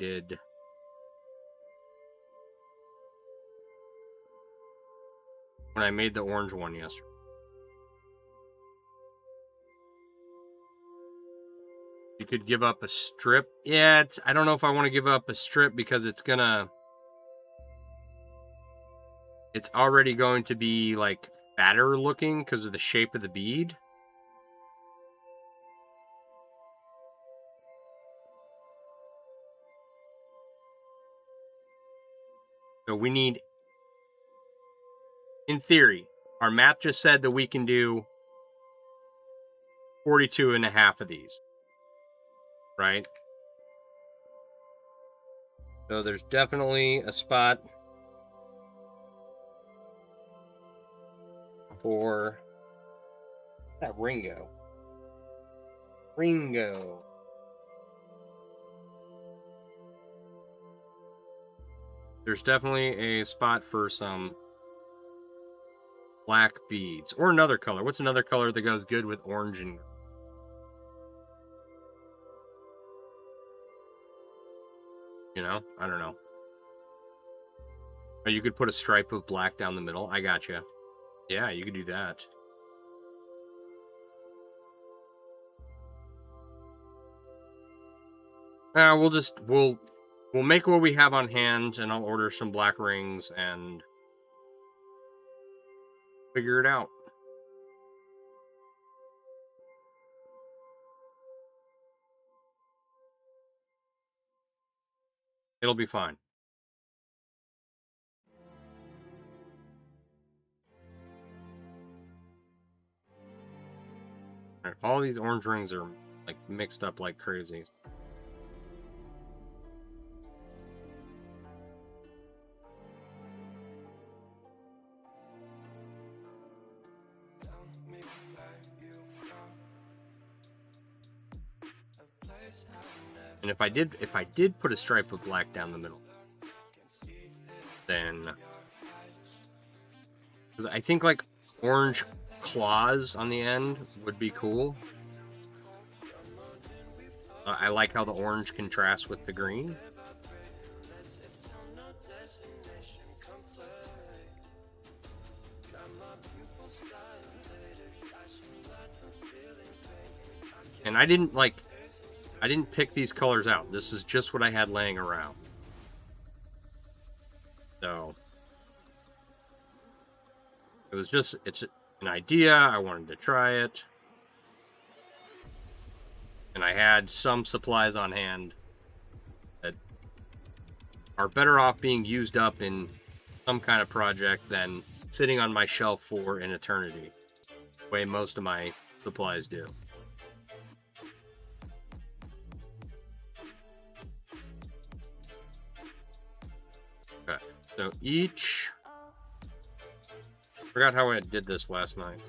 made the orange one yesterday. You could give up a strip. Yeah, I don't know if I want to give up a strip because it's already going to be like fatter looking because of the shape of the bead. So we need, in theory, our math just said that we can do 42 and a half of these, right? So there's definitely a spot for that Ringo. There's definitely a spot for some black beads or another color. What's another color that goes good with orange and I don't know. Or you could put a stripe of black down the middle. I gotcha. Yeah, you could do that. We'll make what we have on hand, and I'll order some black rings and figure it out. It'll be fine. All these orange rings are like mixed up like crazy. And if I did put a stripe of black down the middle, then because I think like orange claws on the end would be cool. I like how the orange contrasts with the green. And I didn't pick these colors out. This is just what I had laying around. So it's an idea. I wanted to try it. And I had some supplies on hand that are better off being used up in some kind of project than sitting on my shelf for an eternity, the way most of my supplies do. Okay, so forgot how I did this last night.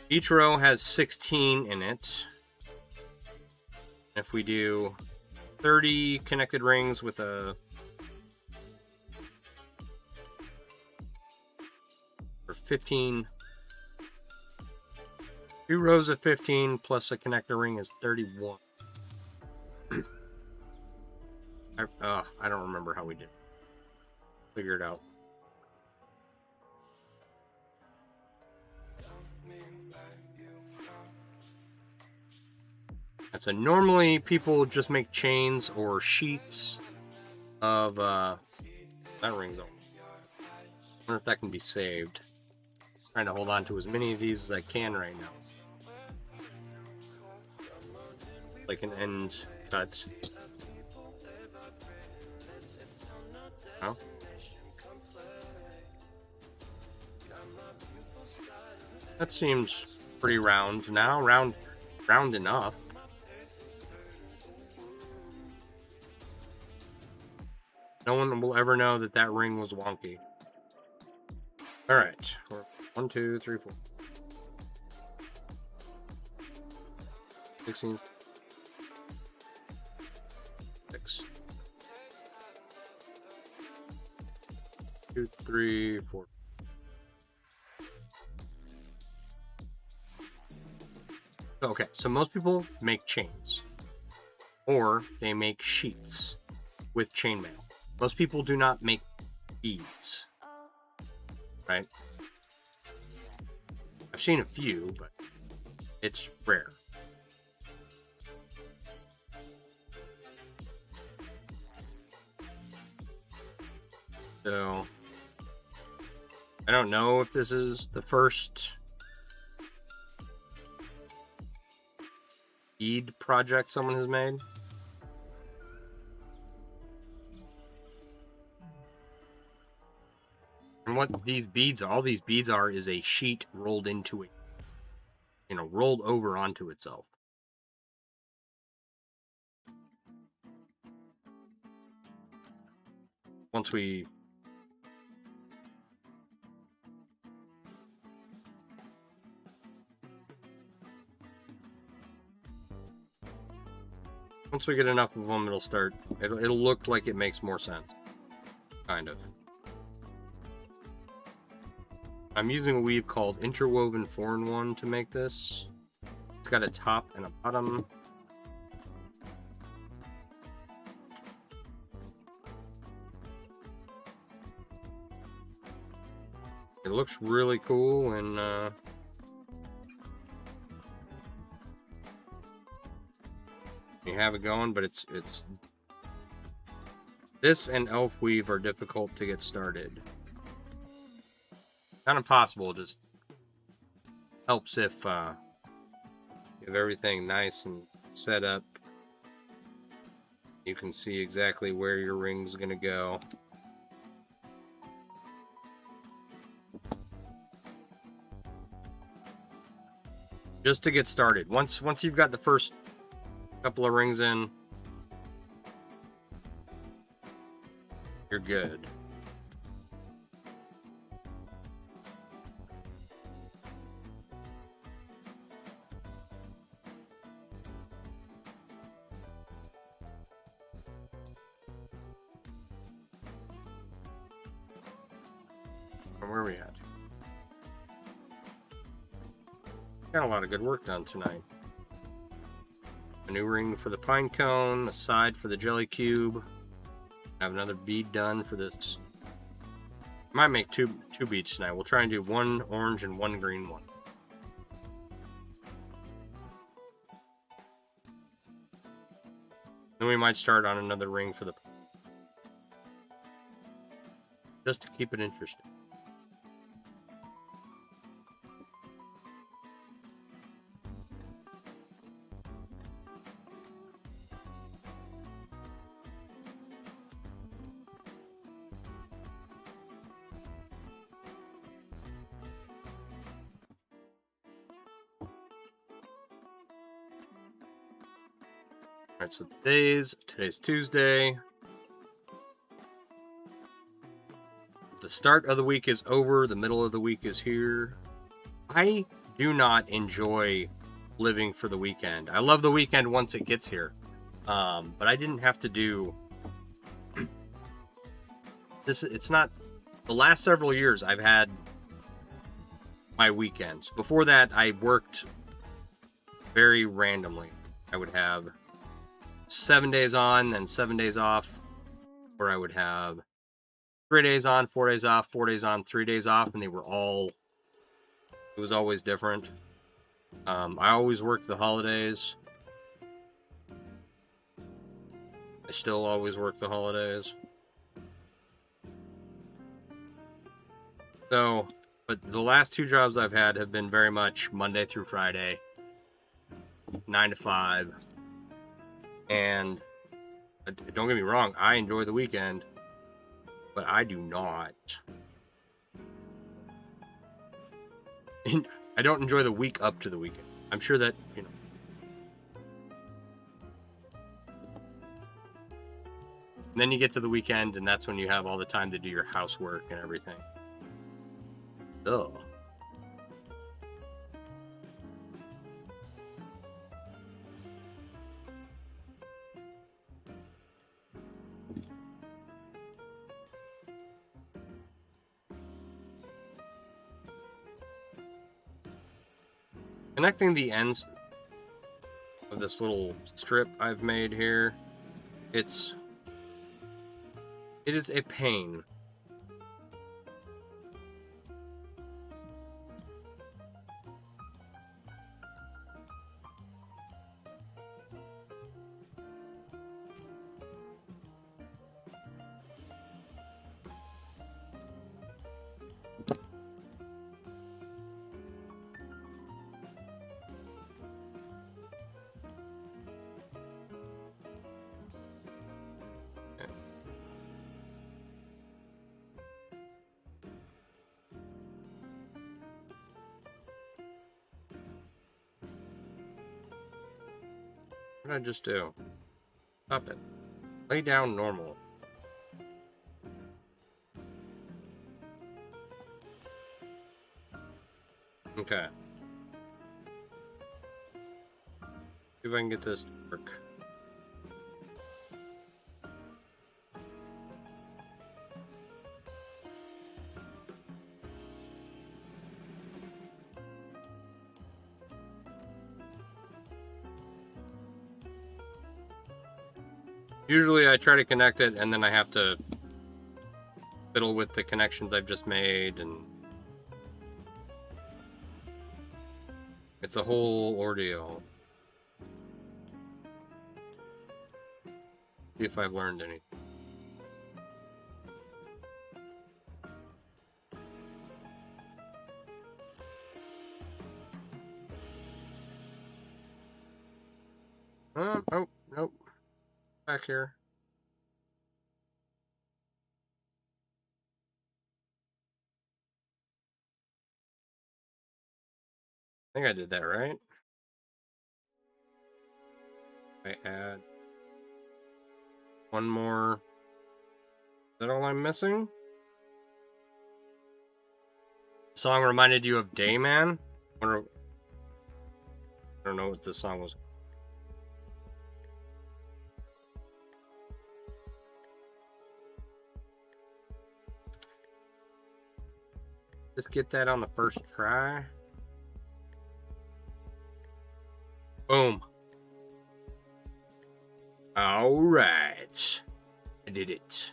Each row has 16 in it. If we do 30 connected rings with or 15, 2 rows of 15 plus a connector ring is 31. I don't remember how we did. Figure it out. So normally people just make chains or sheets of that rings on. I wonder if that can be saved. I'm trying to hold on to as many of these as I can right now. Like an end cut. Oh. That seems pretty round now. round enough. No one will ever know that that ring was wonky. All right. 1, 2, 3, 4. 16. 6. 2, 3, 4. Okay, so most people make chains, or they make sheets with chainmail. Most people do not make beads, right? I've seen a few, but it's rare. So, I don't know if this is the first bead project someone has made. And what these beads are, all these beads are, is a sheet rolled into it, rolled over onto itself. Once we get enough of them, it'll look like it makes more sense. Kind of. I'm using a weave called Interwoven 4-in-1 to make this. It's got a top and a bottom. It looks really cool, and you have it going, but it's this and elf weave are difficult to get started. Kind of possible, just helps if you have everything nice and set up. You can see exactly where your ring's gonna go. Just to get started. Once you've got the first couple of rings in, you're good. Where are we at? Got a lot of good work done tonight. A new ring for the Pinecone, a side for the jelly cube. I have another bead done for this. I might make two beads tonight. We'll try and do one orange and one green one. Then we might start on another ring for the, just to keep it interesting. Alright, so today's Tuesday. The start of the week is over, the middle of the week is here. I do not enjoy living for the weekend. I love the weekend once it gets here. But I didn't have to do this. It's not the last several years I've had my weekends. Before that, I worked very randomly. I would have 7 days on and 7 days off, or I would have 3 days on, 4 days off, 4 days on, 3 days off, and it was always different. I always worked the holidays. I still always work the holidays. So, but the last two jobs I've had have been very much Monday through Friday, 9 to 5. And don't get me wrong, I enjoy the weekend, but I do not. I don't enjoy the week up to the weekend. I'm sure that, And then you get to the weekend, and that's when you have all the time to do your housework and everything. Ugh. Connecting the ends of this little strip I've made here, it is a pain. What did I just do? Stop it. Lay down normal. Okay. See if I can get this to work. Usually I try to connect it and then I have to fiddle with the connections I've just made, and it's a whole ordeal. See if I've learned anything. Oh, nope. Back here. I think I did that right. I add one more. Is that all I'm missing? The song reminded you of Dayman? I don't know what this song was. Just get that on the first try. Boom. All right. I did it.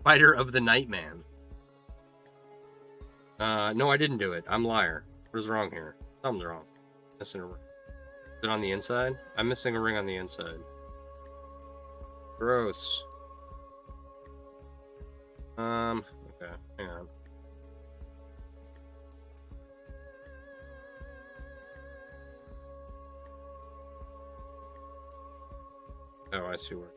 Fighter of the Nightman. No, I didn't do it. I'm a liar. What is wrong here? Something's wrong. Missing a ring. Is it on the inside? I'm missing a ring on the inside. Gross. Okay, hang on. Oh, I see where.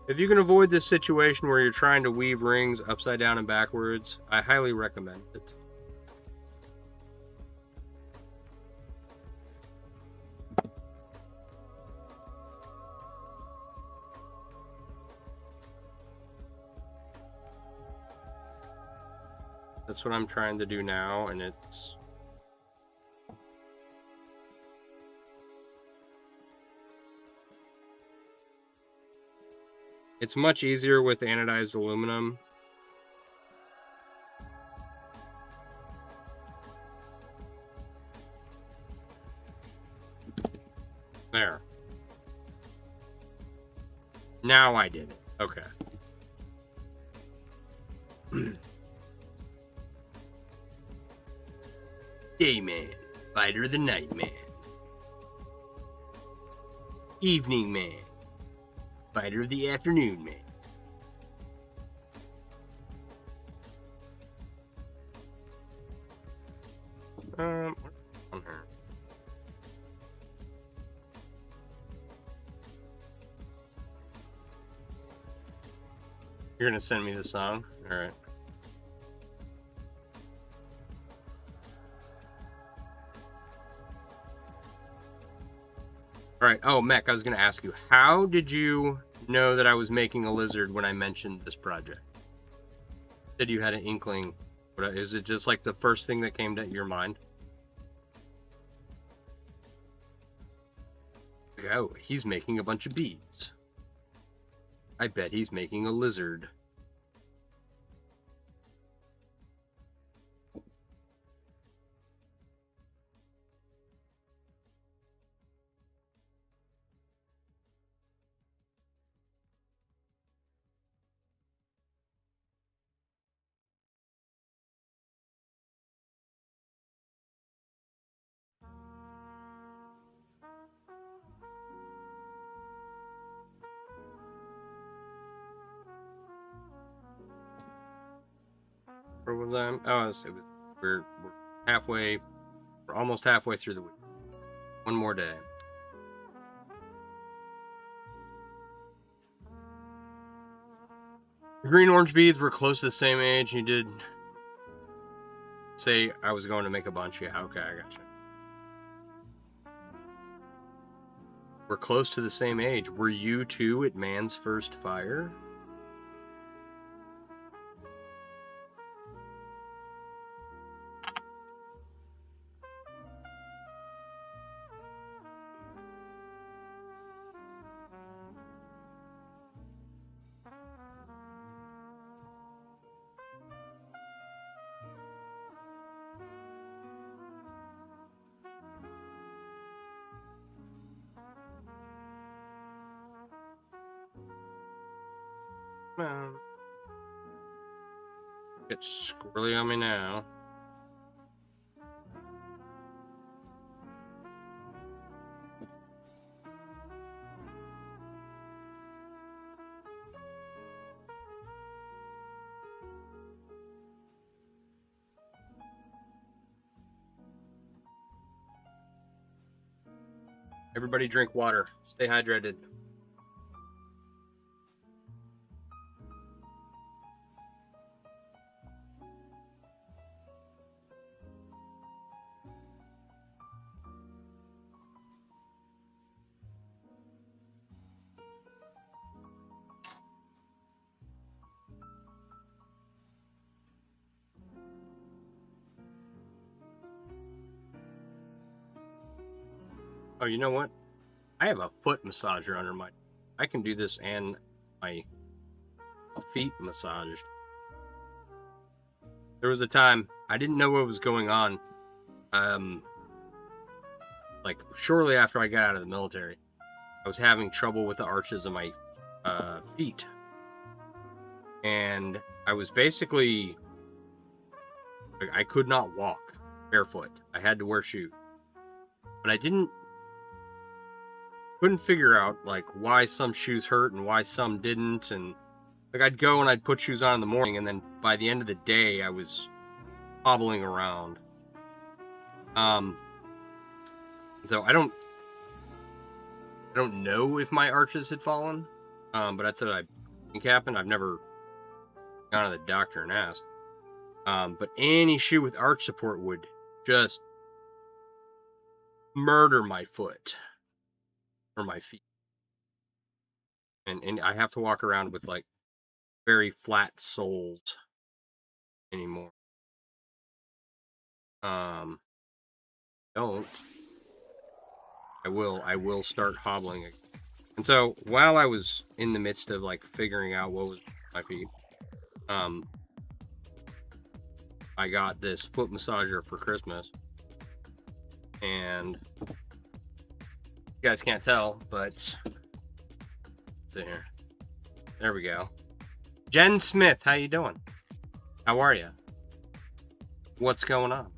If you can avoid this situation where you're trying to weave rings upside down and backwards, I highly recommend it. That's what I'm trying to do now, and it's much easier with anodized aluminum. There. Now I did it. Okay. Dayman, fighter of the Nightman. Evening man, fighter of the afternoon man. On her. You're gonna send me the song? Alright. All right. Oh, Mac, I was going to ask you, how did you know that I was making a lizard when I mentioned this project? Said you had an inkling. But is it just like the first thing that came to your mind? Oh, he's making a bunch of beads. I bet he's making a lizard. Where was I? Oh, it was, we're halfway, we're almost halfway through the week. One more day. The green orange beads were close to the same age. You did say I was going to make a bunch. Yeah, okay, I gotcha. We're close to the same age. Were you two at man's first fire? Get squirrely on me now. Everybody drink water. Stay hydrated. Oh, you know what? I have a foot massager under my... I can do this and my feet massaged. There was a time I didn't know what was going on. Like shortly after I got out of the military, I was having trouble with the arches of my feet. And I was basically... like, I could not walk barefoot. I had to wear shoes. But I couldn't figure out like why some shoes hurt and why some didn't, and like I'd go and I'd put shoes on in the morning, and then by the end of the day I was hobbling around. So I don't know if my arches had fallen, but that's what I think happened. I've never gone to the doctor and asked. But any shoe with arch support would just murder my foot or my feet. And I have to walk around with like very flat soles anymore. Don't. I will start hobbling again. And so while I was in the midst of like figuring out what was my feet, I got this foot massager for Christmas. And you guys can't tell, but see here. There we go. Jen Smith, how you doing? How are you? What's going on?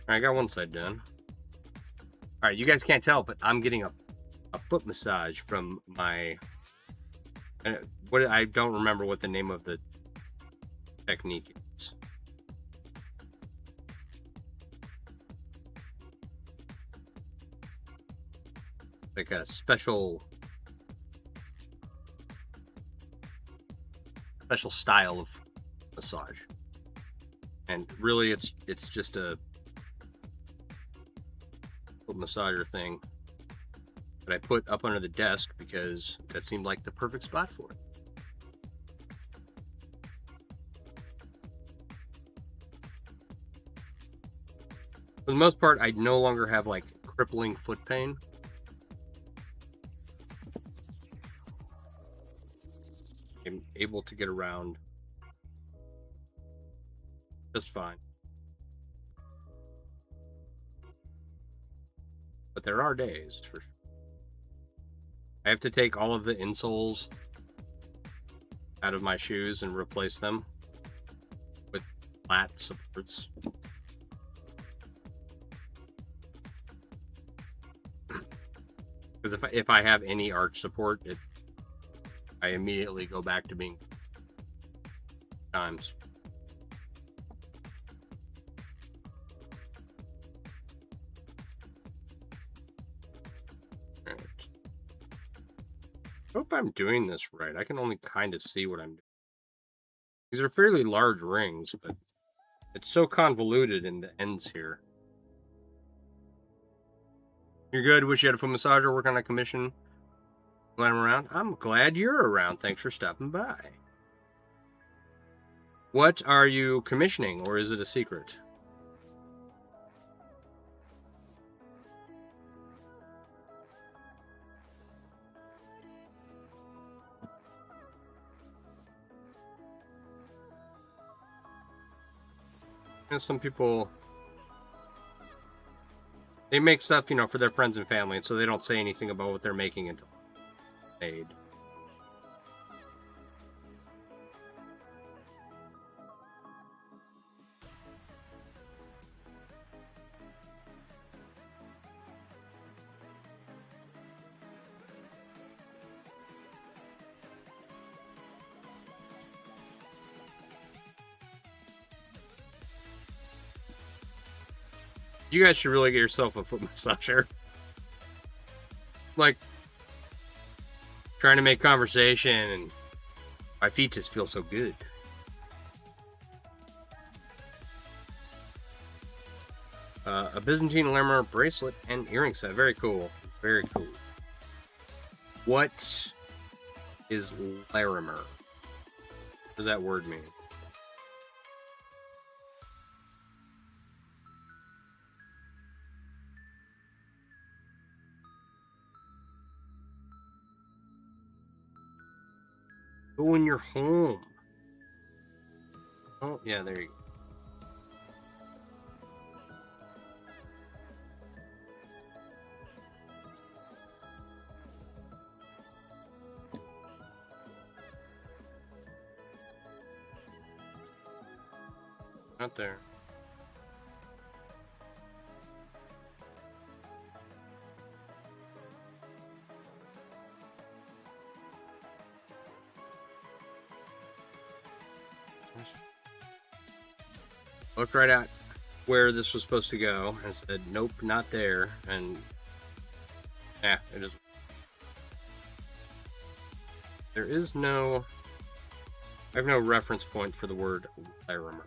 I got one side done. All right, you guys can't tell, but I'm getting a foot massage from my... I don't remember what the name of the technique is. Like a special style of massage, and really it's just a massager thing that I put up under the desk because that seemed like the perfect spot for it. For the most part, I no longer have like crippling foot pain. I'm able to get around just fine. But there are days, for sure. I have to take all of the insoles out of my shoes and replace them with flat supports. Because if I have any arch support, I immediately go back to being times. Right. Hope I'm doing this right. I can only kind of see what I'm doing. These are fairly large rings, but it's so convoluted in the ends here. You're good. Wish you had a foot massager. Work on a commission. Glad I'm around. I'm glad you're around. Thanks for stopping by. What are you commissioning, or is it a secret? And some people, they make stuff, for their friends and family, and so they don't say anything about what they're making until it's made. You guys should really get yourself a foot massager. Like, trying to make conversation, and my feet just feel so good. A Byzantine Larimer bracelet and earring set. Very cool. Very cool. What is Larimer? What does that word mean? Go when you're home. Oh, yeah, there you go. Not there. Looked right at where this was supposed to go and said, nope, not there. And yeah, it is. There is no, I have no reference point for the word Larimer.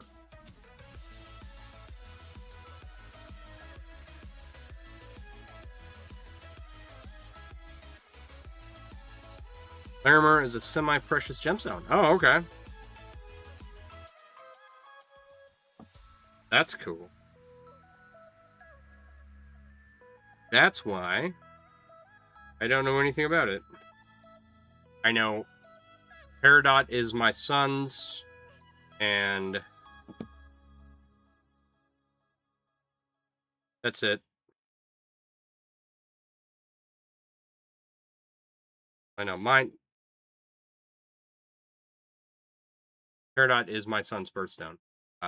Larimer is a semi-precious gemstone. Oh, okay. That's cool. That's why I don't know anything about it. I know Peridot is my son's, and that's it. I know mine. Peridot is my son's birthstone.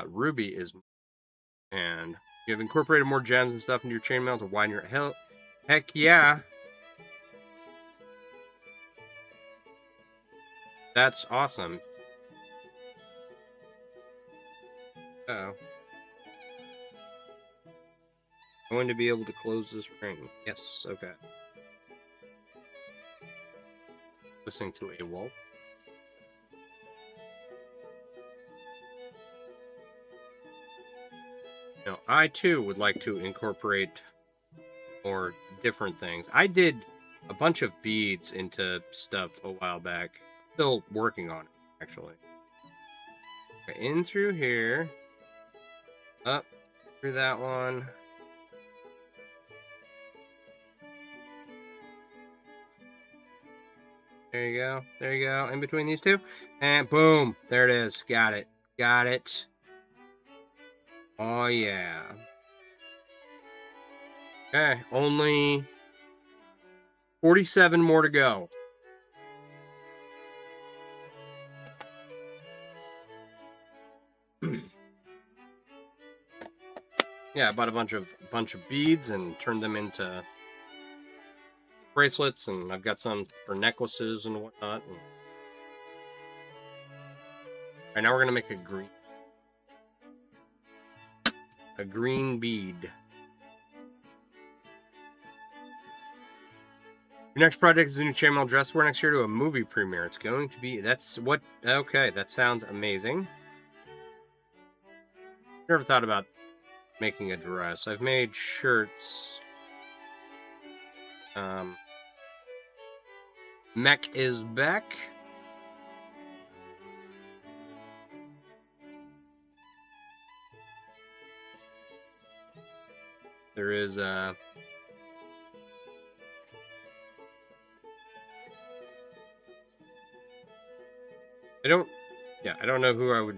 Ruby is, and you have incorporated more gems and stuff into your chainmail to widen your heck yeah. That's awesome. Uh-oh. I'm going to be able to close this ring. Yes, okay. Listening to a wall. Now, I too would like to incorporate or different things. I did a bunch of beads into stuff a while back. Still working on it, actually. Okay, in through here. Up through that one. There you go. There you go. In between these two. And boom. There it is. Got it. Got it. Oh, yeah. Okay. Only 47 more to go. Yeah, I bought a bunch of beads and turned them into bracelets, and I've got some for necklaces and whatnot. And... All right, now we're gonna make a green bead. Your next project is a new chainmail dress to wear next year to a movie premiere. It's going to be... That's what... Okay, that sounds amazing. Never thought about making a dress. I've made shirts. Mech is back. There is I don't know who I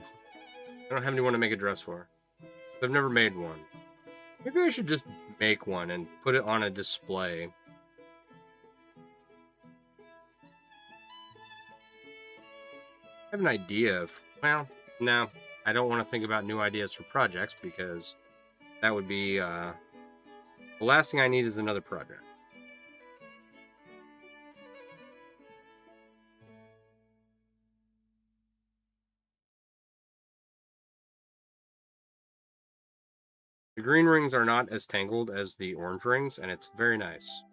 don't have anyone to make a dress for. I've never made one. Maybe I should just make one and put it on a display. I have an idea of... Well, no. I don't want to think about new ideas for projects because that would be... the last thing I need is another project. The green rings are not as tangled as the orange rings, and it's very nice.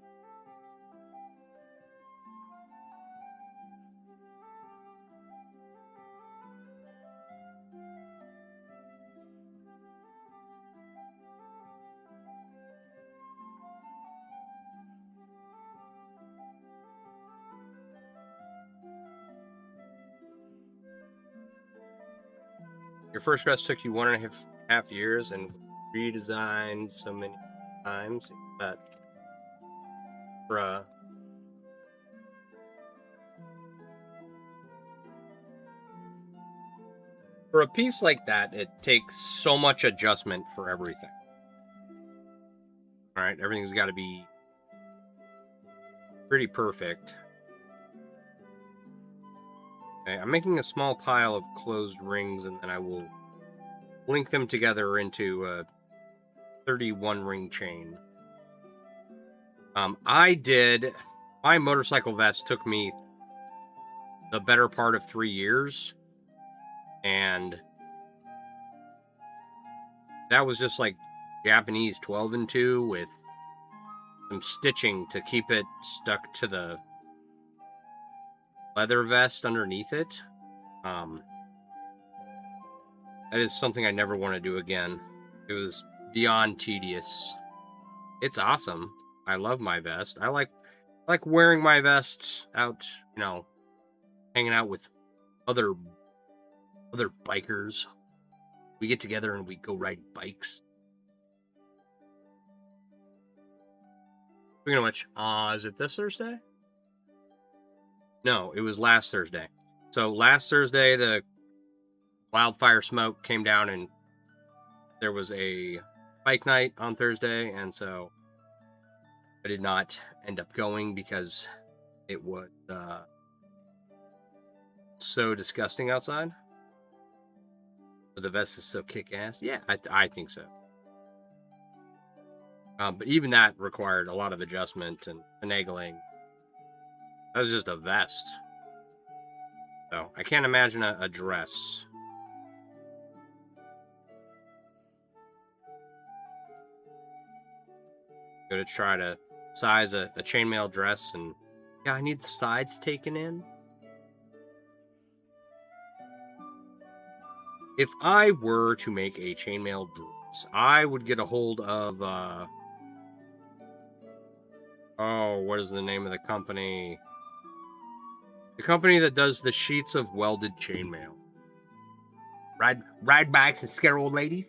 Your first dress took you 1.5 years and redesigned so many times. But for a piece like that, it takes so much adjustment for everything. All right, everything's got to be pretty perfect. Okay, I'm making a small pile of closed rings, and then I will link them together into a 31 ring chain. My motorcycle vest took me the better part of 3 years, and that was just like Japanese 12-2 with some stitching to keep it stuck to the leather vest underneath it. That is something I never want to do again. It was beyond tedious. It's awesome. I love my vest. I like wearing my vests out, hanging out with other bikers. We get together and we go ride bikes. Speaking of which, is it this Thursday? No, it was last Thursday. So last Thursday, the wildfire smoke came down and there was a bike night on Thursday, and so I did not end up going because it was so disgusting outside. But the vest is so kick-ass. Yeah, I think so. But even that required a lot of adjustment and finagling. That was just a vest. So I can't imagine a dress. Go to try to size a chainmail dress, and yeah, I need the sides taken in. If I were to make a chainmail dress, I would get a hold of Oh, what is the name of the company? The company that does the sheets of welded chainmail. Ride bikes and scare old ladies?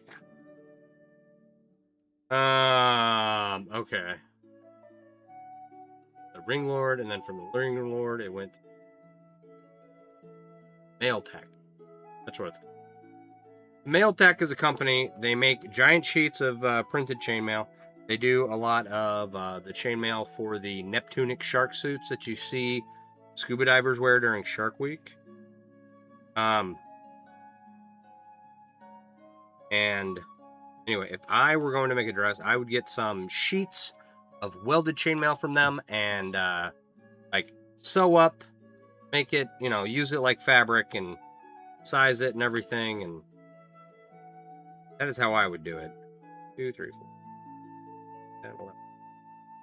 Okay. The Ring Lord, and then from the Ring Lord, it went Mail Tech. That's what it's called. Mail Tech is a company. They make giant sheets of printed chainmail. They do a lot of the chainmail for the Neptunic shark suits that you see scuba divers wear during Shark Week. And anyway, if I were going to make a dress, I would get some sheets of welded chainmail from them and like sew up, make it, use it like fabric and size it and everything. And that is how I would do it. 2, 3, 4, 10, 11.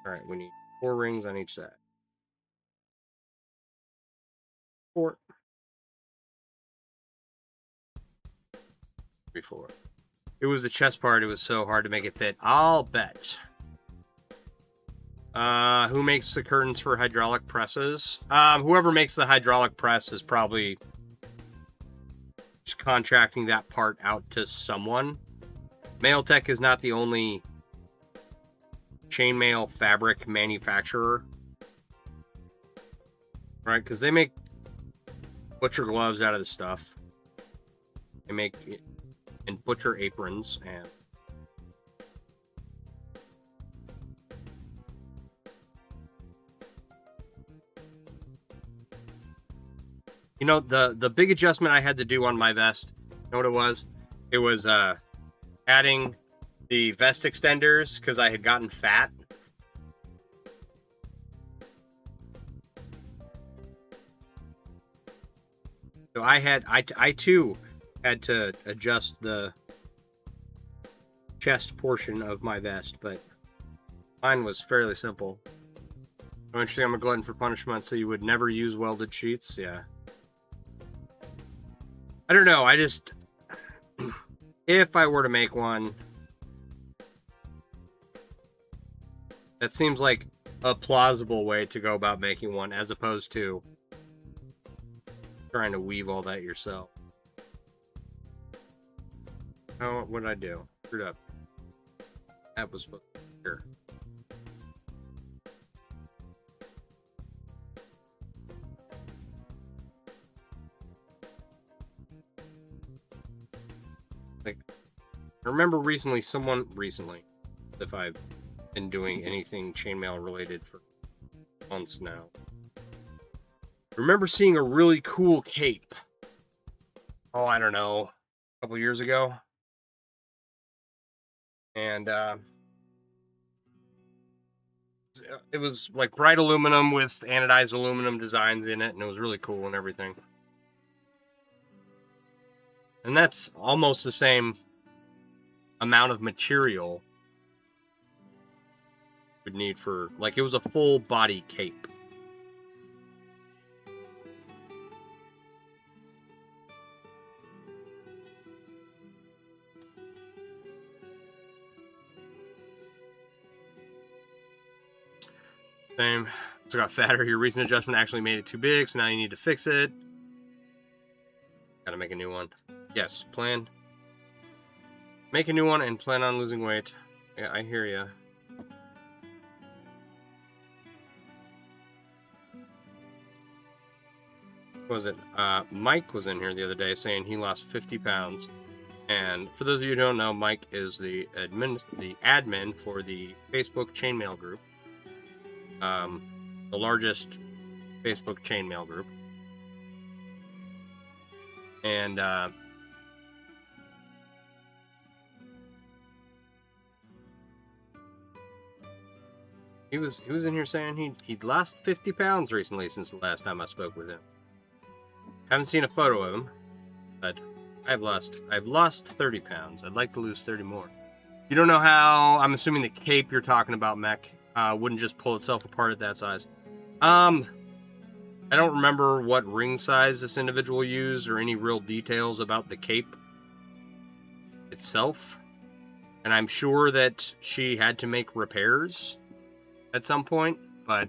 All right, we need 4 rings on each side. 4. 3, 4. It was the chest part. It was so hard to make it fit. I'll bet. Who makes the curtains for hydraulic presses? Whoever makes the hydraulic press is probably just contracting that part out to someone. Mail Tech is not the only chainmail fabric manufacturer, right? Because they make butcher gloves out of the stuff. They make and butcher aprons and the big adjustment I had to do on my vest, you know what it was? It was adding the vest extenders because I had gotten fat. So I too had to adjust the chest portion of my vest, but mine was fairly simple. Oh, interesting, I'm a glutton for punishment, so you would never use welded sheets? Yeah. I don't know, I just... if I were to make one, that seems like a plausible way to go about making one, as opposed to trying to weave all that yourself. Oh, what did I do? Screwed up. That was supposed to be here. Like, I remember recently, if I've been doing anything chainmail related for months now, I remember seeing a really cool cape. Oh, I don't know, a couple years ago. And it was like bright aluminum with anodized aluminum designs in it, and it was really cool and everything. And that's almost the same amount of material would need for, like, it was a full body cape. Same. So got fatter. Your recent adjustment actually made it too big, so now you need to fix it. Gotta make a new one. Yes, plan. Make a new one and plan on losing weight. Yeah, I hear ya. What was it? Mike was in here the other day saying he lost 50 pounds. And for those of you who don't know, Mike is the admin for the Facebook Chainmail group. The largest Facebook chainmail group. And he was in here saying he'd lost 50 pounds recently since the last time I spoke with him. Haven't seen a photo of him, but I've lost 30 pounds. I'd like to lose 30 more. You don't know how, I'm assuming the cape you're talking about, Mech, wouldn't just pull itself apart at that size. I don't remember what ring size this individual used or any real details about the cape itself. And I'm sure that she had to make repairs at some point. but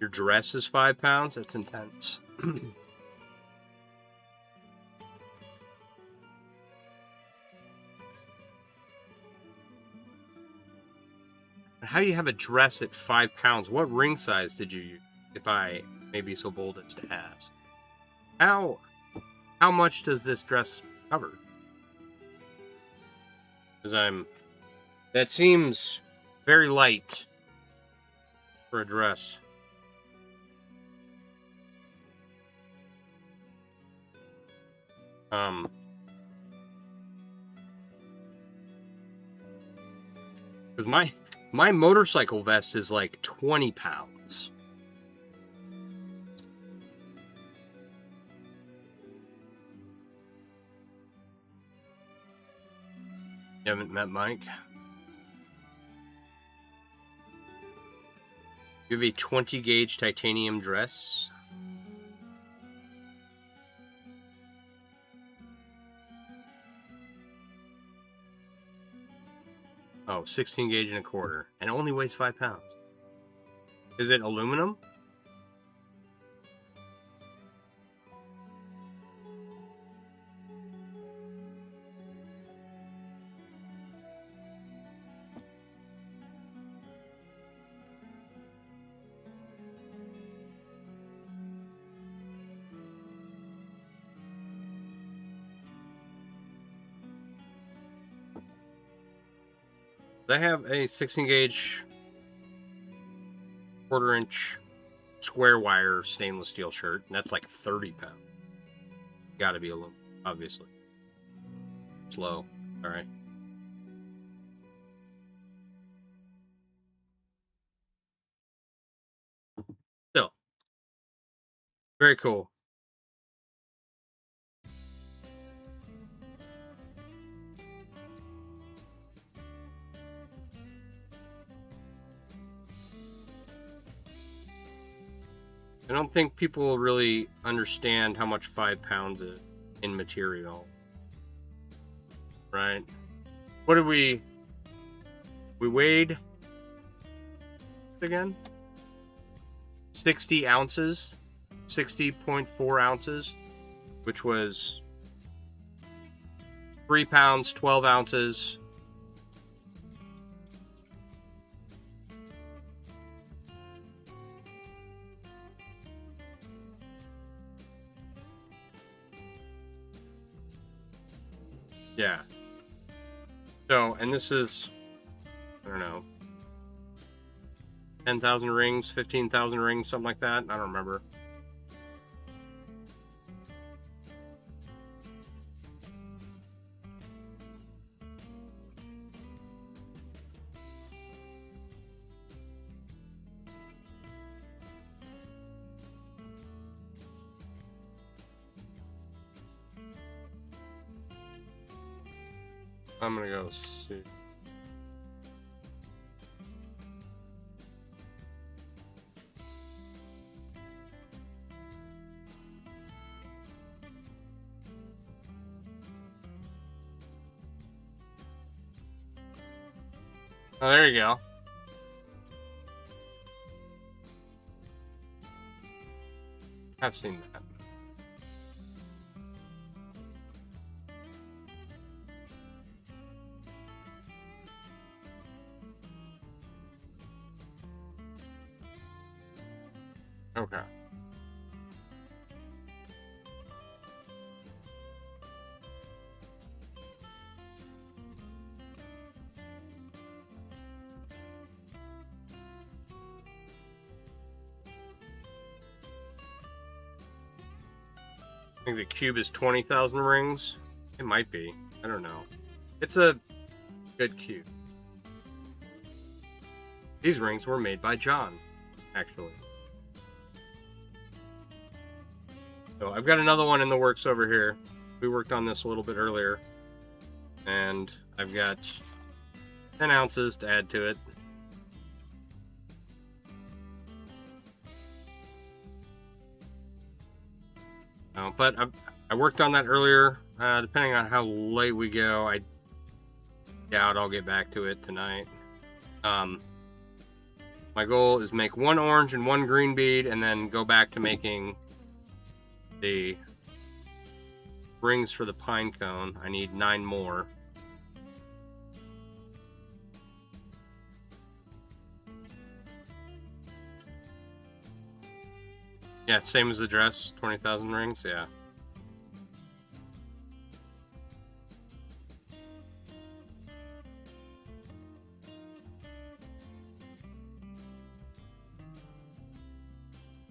your dress is 5 pounds? That's intense. How do you have a dress at 5 pounds? What ring size did you use, if I may be so bold as to ask? How much does this dress cover? Because that seems very light for a dress. Because my motorcycle vest is like 20 pounds. You haven't met Mike? You have a 20 gauge titanium dress? Oh, 16 gauge and a quarter. And it only weighs 5 pounds. Is it aluminum? They have a 16 gauge, quarter-inch square wire stainless steel shirt, and that's like 30 pounds. Gotta be aluminum, obviously. Slow. All right. Still. Very cool. I don't think people will really understand how much 5 pounds is in material. Right? What did we weighed again? 60 ounces, 60.4 ounces, which was 3 pounds, 12 ounces. Yeah. So, and this is, I don't know, 10,000 rings, 15,000 rings, something like that. I don't remember. I'm gonna go see. Oh, there you go. I've seen that. Okay. I think the cube is 20,000 rings. It might be. I don't know. It's a good cube. These rings were made by John, actually. So I've got another one in the works over here. We worked on this a little bit earlier. And I've got 10 ounces to add to it. But I worked on that earlier. Depending on how late we go, I doubt I'll get back to it tonight. My goal is make 1 orange and 1 green bead, and then go back to making the rings for the pine cone. I need 9 more. Yeah, same as the dress, 20,000 rings, yeah.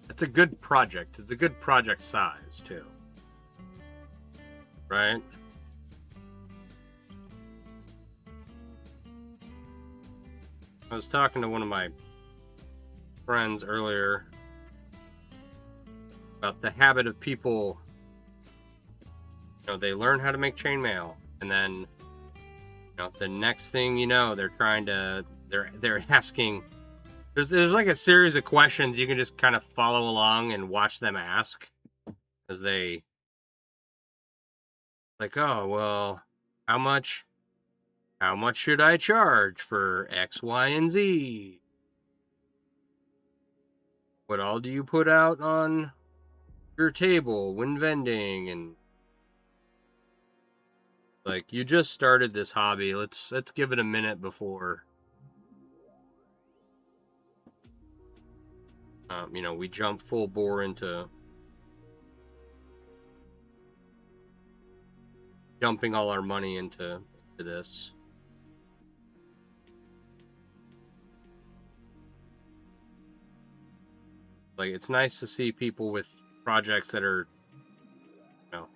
It's a good project. It's a good project size, too. Right? I was talking to one of my friends earlier about the habit of people, you know, they learn how to make chainmail, and then, you know, the next thing you know, they're asking, there's like a series of questions you can just kind of follow along and watch them ask as they, like, oh, well, how much should I charge for X, Y, and Z? What all do you put out on your table when vending? And like, you just started this hobby. Let's give it a minute before you know, we jump full bore into dumping all our money into this. Like, it's nice to see people with projects that are, you know,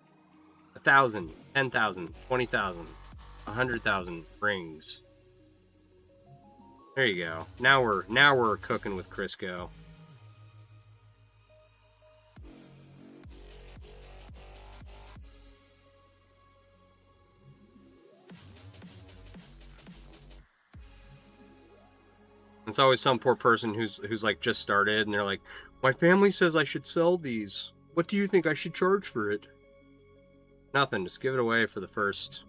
1,000, 10,000, 20,000, 100,000 rings. There you go. Now we're cooking with Crisco. It's always some poor person who's like just started, and they're like, my family says I should sell these. What do you think I should charge for it? Nothing. Just give it away for the first.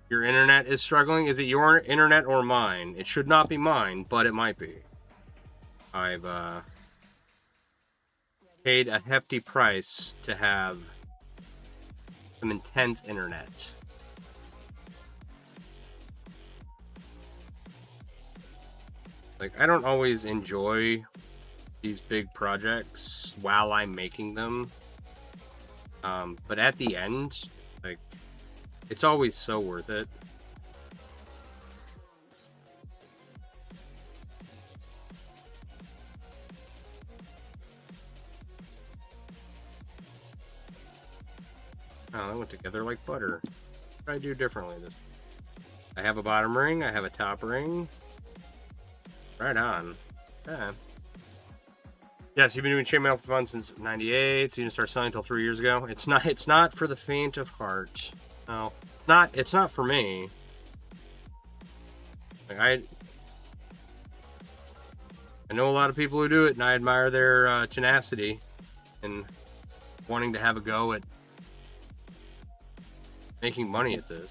Your internet is struggling? Is it your internet or mine? It should not be mine, but it might be. I've paid a hefty price to have some intense internet. Like, I don't always enjoy these big projects while I'm making them. But at the end, like, it's always so worth it. Oh, that went together like butter. What did I do differently this? I have a bottom ring, I have a top ring. Right on. Yeah. Yes, you've been doing chainmail for fun since '98, so you didn't start selling until 3 years ago. It's not for the faint of heart. No. It's not for me. Like, I know a lot of people who do it, and I admire their tenacity and wanting to have a go at making money at this.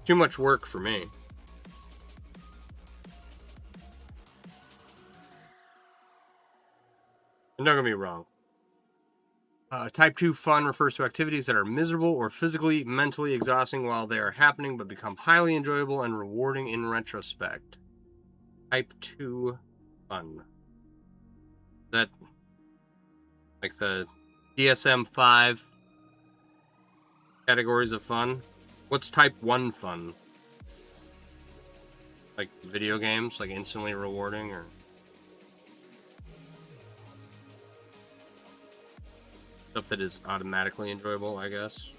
Too much work for me. And don't get me wrong. Type 2 fun refers to activities that are miserable or physically, mentally exhausting while they are happening, but become highly enjoyable and rewarding in retrospect. Type 2 fun. That, like the DSM-5 categories of fun? What's type 1 fun? Like video games, like instantly rewarding, or stuff that is automatically enjoyable, I guess.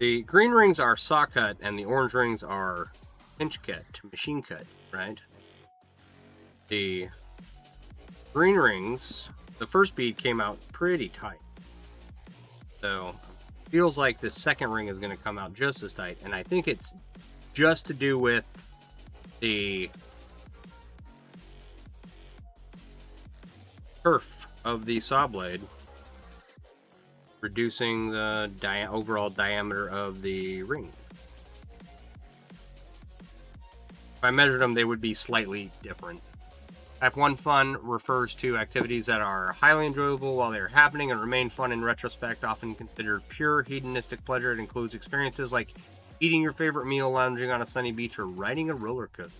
The green rings are saw cut, and the orange rings are pinch cut, machine cut, right? The green rings, the first bead came out pretty tight. So, feels like the second ring is going to come out just as tight, and I think it's just to do with the kerf of the saw blade, reducing the overall diameter of the ring. If I measured them, they would be slightly different. Type 1 fun refers to activities that are highly enjoyable while they are happening and remain fun in retrospect, often considered pure hedonistic pleasure. It includes experiences like eating your favorite meal, lounging on a sunny beach, or riding a roller coaster.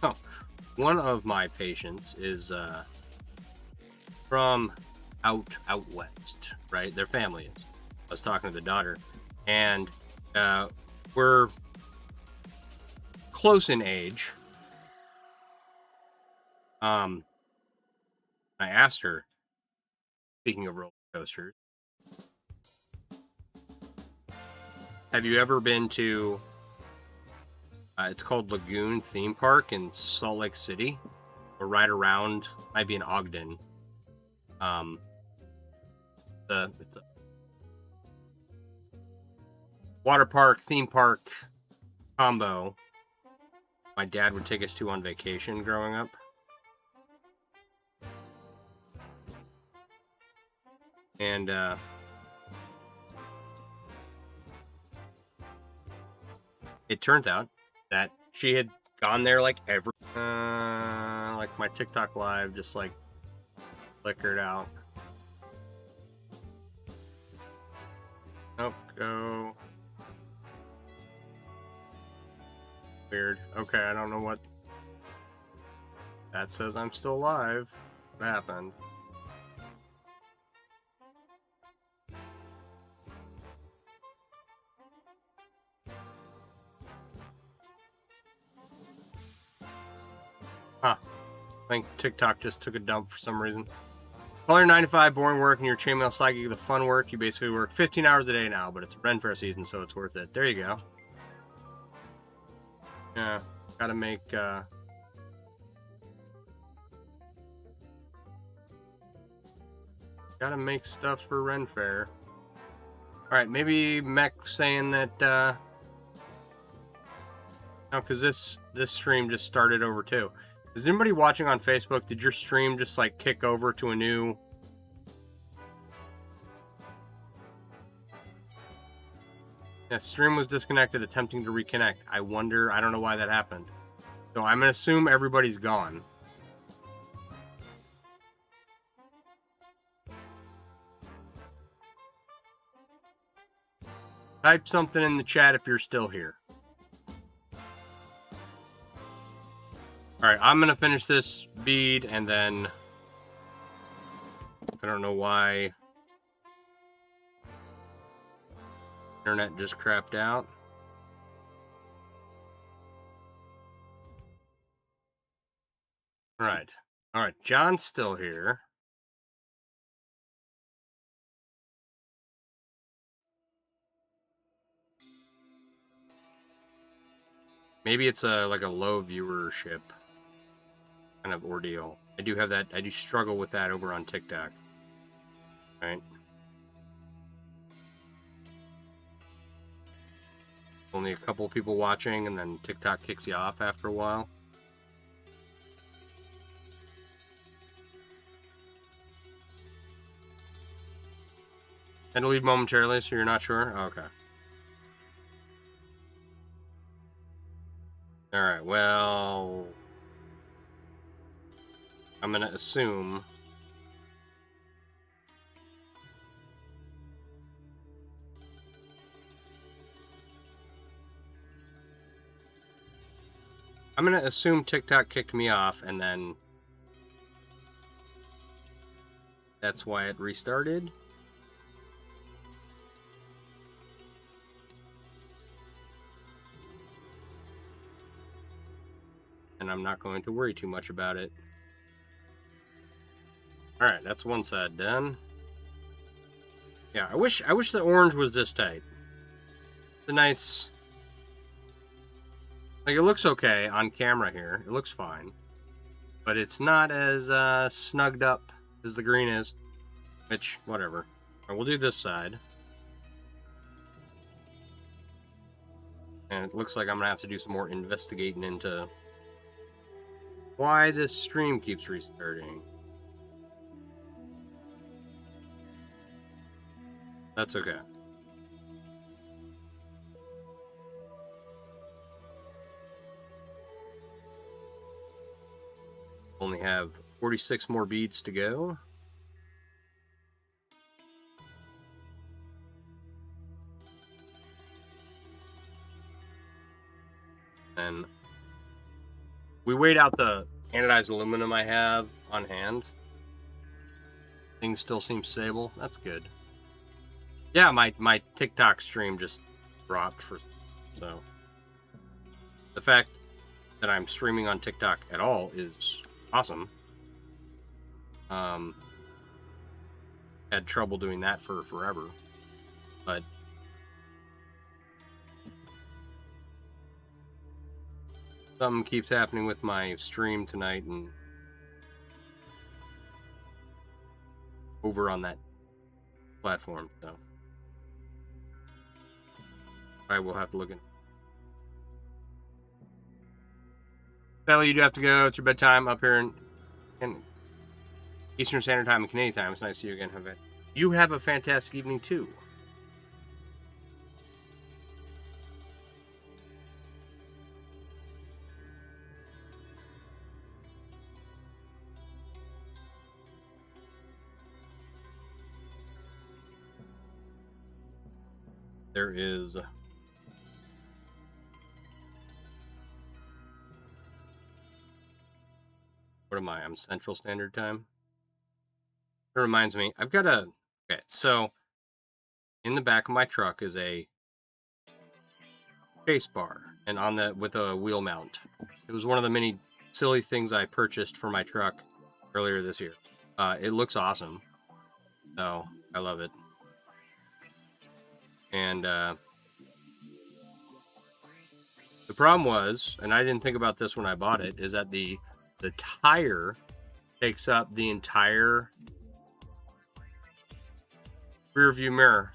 Oh, one of my patients is from out west, right? Their family is. I was talking to the daughter, and we're close in age. I asked her, speaking of roller coasters, have you ever been to it's called Lagoon Theme Park in Salt Lake City, or right around, might be in Ogden. It's a water park, theme park combo my dad would take us to on vacation growing up. And it turns out that she had gone there like every like my TikTok live just like flickered out. Nope, go. Weird. Okay, I don't know what that says. I'm still live. What happened? Huh. I think TikTok just took a dump for some reason. Call your 9 to 5 boring work and your chainmail side gig the fun work. You basically work 15 hours a day now, but it's Ren Fair season, so it's worth it. There you go. Yeah, gotta make stuff for Ren Fair. Alright, maybe Mech saying that no, because this stream just started over too. Is anybody watching on Facebook? Did your stream just like kick over to a new? Yeah, stream was disconnected, attempting to reconnect. I wonder, I don't know why that happened. So I'm gonna assume everybody's gone. Type something in the chat if you're still here. Alright, I'm gonna finish this bead and then I don't know why internet just crapped out. Alright. Alright, John's still here. Maybe it's like a low viewership kind of ordeal. I do have that. I do struggle with that over on TikTok. Right? Only a couple people watching, and then TikTok kicks you off after a while. And to leave momentarily, so you're not sure? Oh, okay. Alright, well, I'm gonna assume I'm gonna assume TikTok kicked me off, and then that's why it restarted. And I'm not going to worry too much about it. All right, that's one side done. Yeah, I wish the orange was this tight. It's a nice, like, it looks okay on camera here. It looks fine, but it's not as snugged up as the green is. Which, whatever. All right, we'll do this side. And it looks like I'm gonna have to do some more investigating into why this stream keeps restarting. That's okay. Only have 46 more beads to go. And we weighed out the anodized aluminum I have on hand. Things still seem stable. That's good. Yeah, my TikTok stream just dropped so the fact that I'm streaming on TikTok at all is awesome. Had trouble doing that for forever, but something keeps happening with my stream tonight and over on that platform, so I will have to look in. Sally, you do have to go. It's your bedtime up here in Eastern Standard Time and Canadian Time. It's nice to see you again. You have a fantastic evening too. There is what am I? I'm Central Standard Time. It reminds me, I've got a okay, so in the back of my truck is a chase bar and on the with a wheel mount. It was one of the many silly things I purchased for my truck earlier this year. It looks awesome. So I love it. And the problem was, and I didn't think about this when I bought it, is that the tire takes up the entire rear view mirror.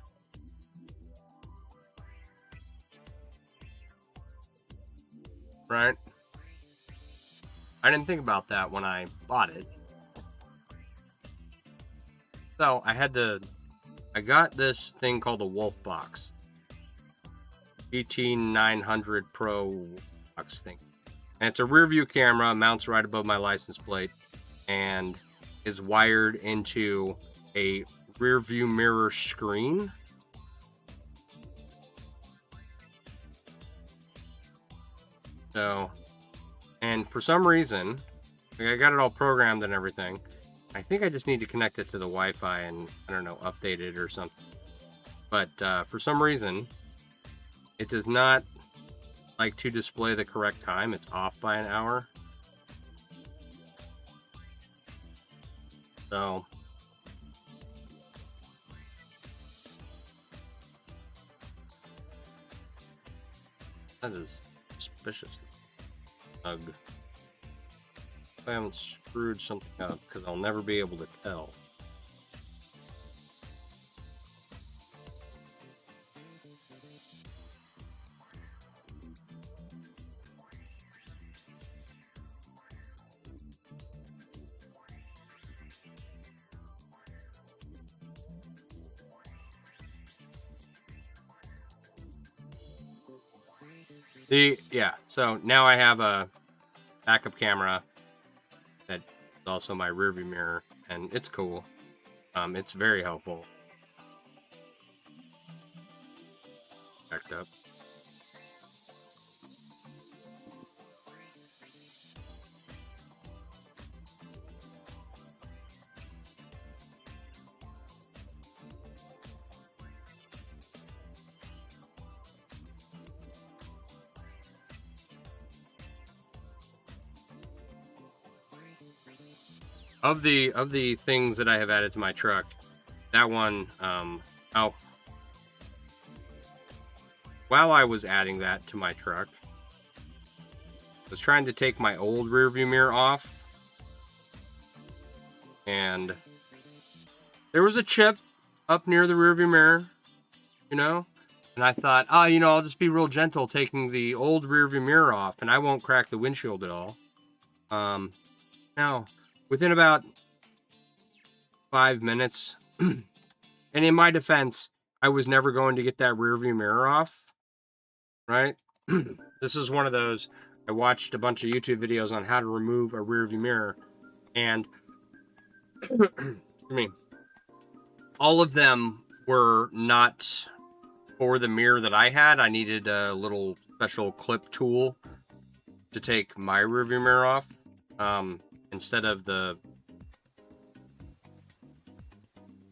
Right? I didn't think about that when I bought it. So I got this thing called a Wolf Box. GT900 Pro box thing. And it's a rear view camera, mounts right above my license plate, and is wired into a rear view mirror screen. So, and for some reason, I got it all programmed and everything. I think I just need to connect it to the Wi-Fi and, I don't know, update it or something. But for some reason, it does not like to display the correct time. It's off by an hour. So that is suspicious. Ugh. I haven't screwed something up because I'll never be able to tell. Yeah, so now I have a backup camera that is also my rearview mirror, and it's cool. It's very helpful. Backed up. of the things that I have added to my truck, that one, oh, while I was adding that to my truck, I was trying to take my old rearview mirror off, and there was a chip up near the rearview mirror, you know, and I thought, oh, you know, I'll just be real gentle taking the old rearview mirror off, and I won't crack the windshield at all. No, within about 5 minutes, and in my defense, I was never going to get that rearview mirror off, right? This is one of those, I watched a bunch of YouTube videos on how to remove a rearview mirror, and I mean, all of them were not for the mirror that I had. I needed a little special clip tool to take my rearview mirror off, instead of the,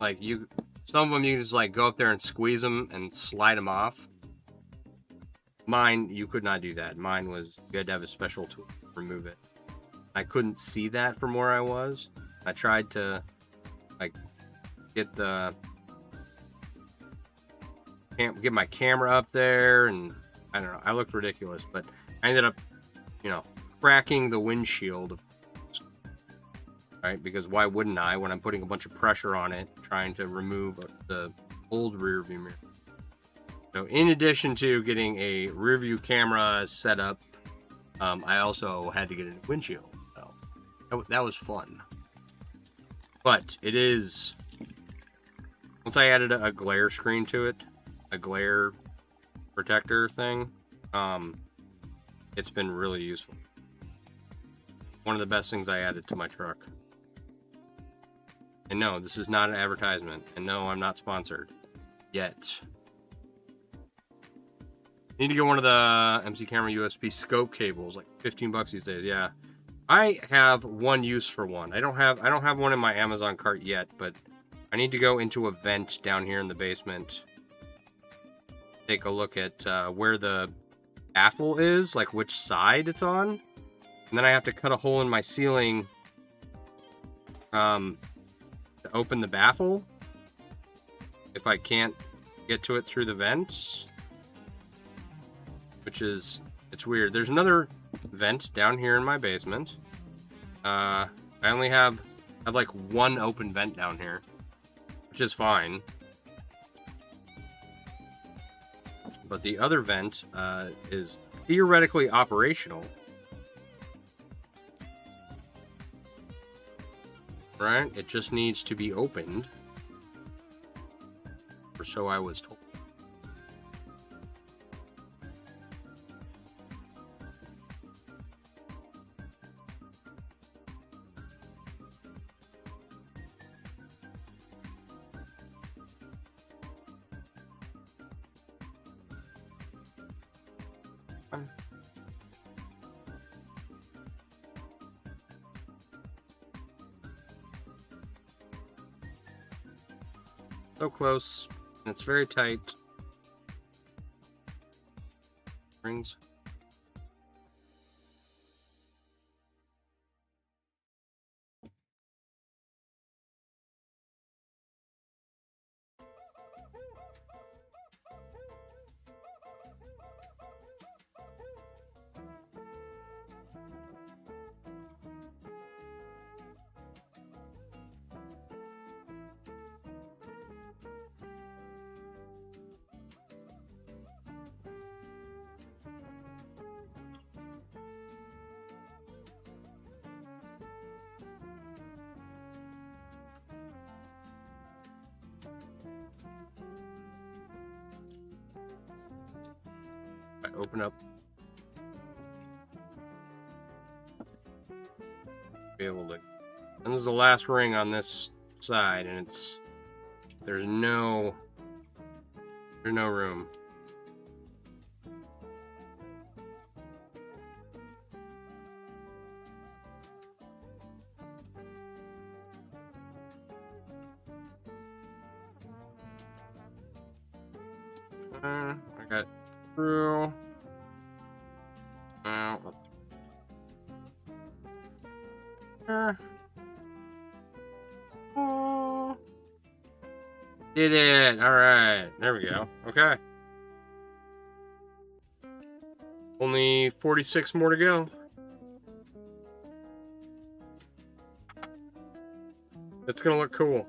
like, some of them you just like go up there and squeeze them and slide them off. Mine, you could not do that. Mine was, you had to have a special tool to remove it. I couldn't see that from where I was. I tried to, like, get my camera up there, and I don't know, I looked ridiculous, but I ended up, you know, cracking the windshield, right? Because why wouldn't I, when I'm putting a bunch of pressure on it, trying to remove the old rear view mirror. So in addition to getting a rear view camera set up, I also had to get a new windshield. So that was fun. But it is, once I added a glare screen to it, a glare protector thing, it's been really useful. One of the best things I added to my truck. And no, this is not an advertisement. And no, I'm not sponsored. Yet. Need to get one of the MC Camera USB scope cables, like 15 bucks these days. Yeah. I have one use for one. I don't have one in my Amazon cart yet, but I need to go into a vent down here in the basement. Take a look at where the baffle is, like which side it's on. And then I have to cut a hole in my ceiling to open the baffle if I can't get to it through the vents, which is, it's weird. There's another vent down here in my basement. I only have like one open vent down here, which is fine. But the other vent is theoretically operational. Right? It just needs to be opened. Or so I was told. So close, and it's very tight. Rings. I open up. Be able to. And this is the last ring on this side, and it's, there's no room. I got through. Did it. All right. There we go. Okay. Only 46 more to go. It's going to look cool.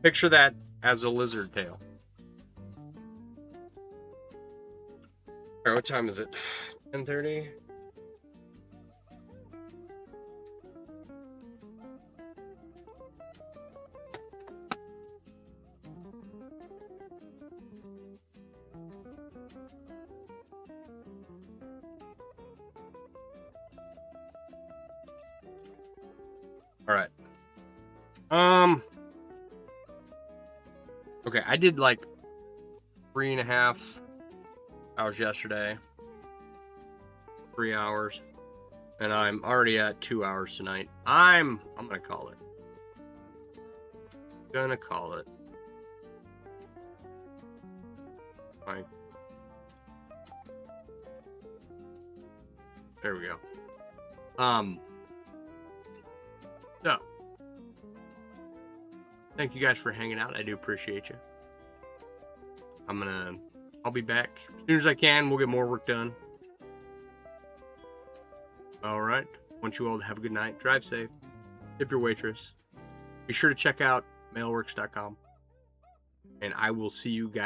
Picture that as a lizard tail. All right, what time is it? 10:30? All right. Okay, I did like 3.5 hours yesterday. 3 hours. And I'm already at 2 hours tonight. I'm gonna call it. Like, there we go. So thank you guys for hanging out. I do appreciate you. I'll be back as soon as I can. We'll get more work done. All right. Want you all to have a good night. Drive safe. Tip your waitress. Be sure to check out mailworks.com. And I will see you guys.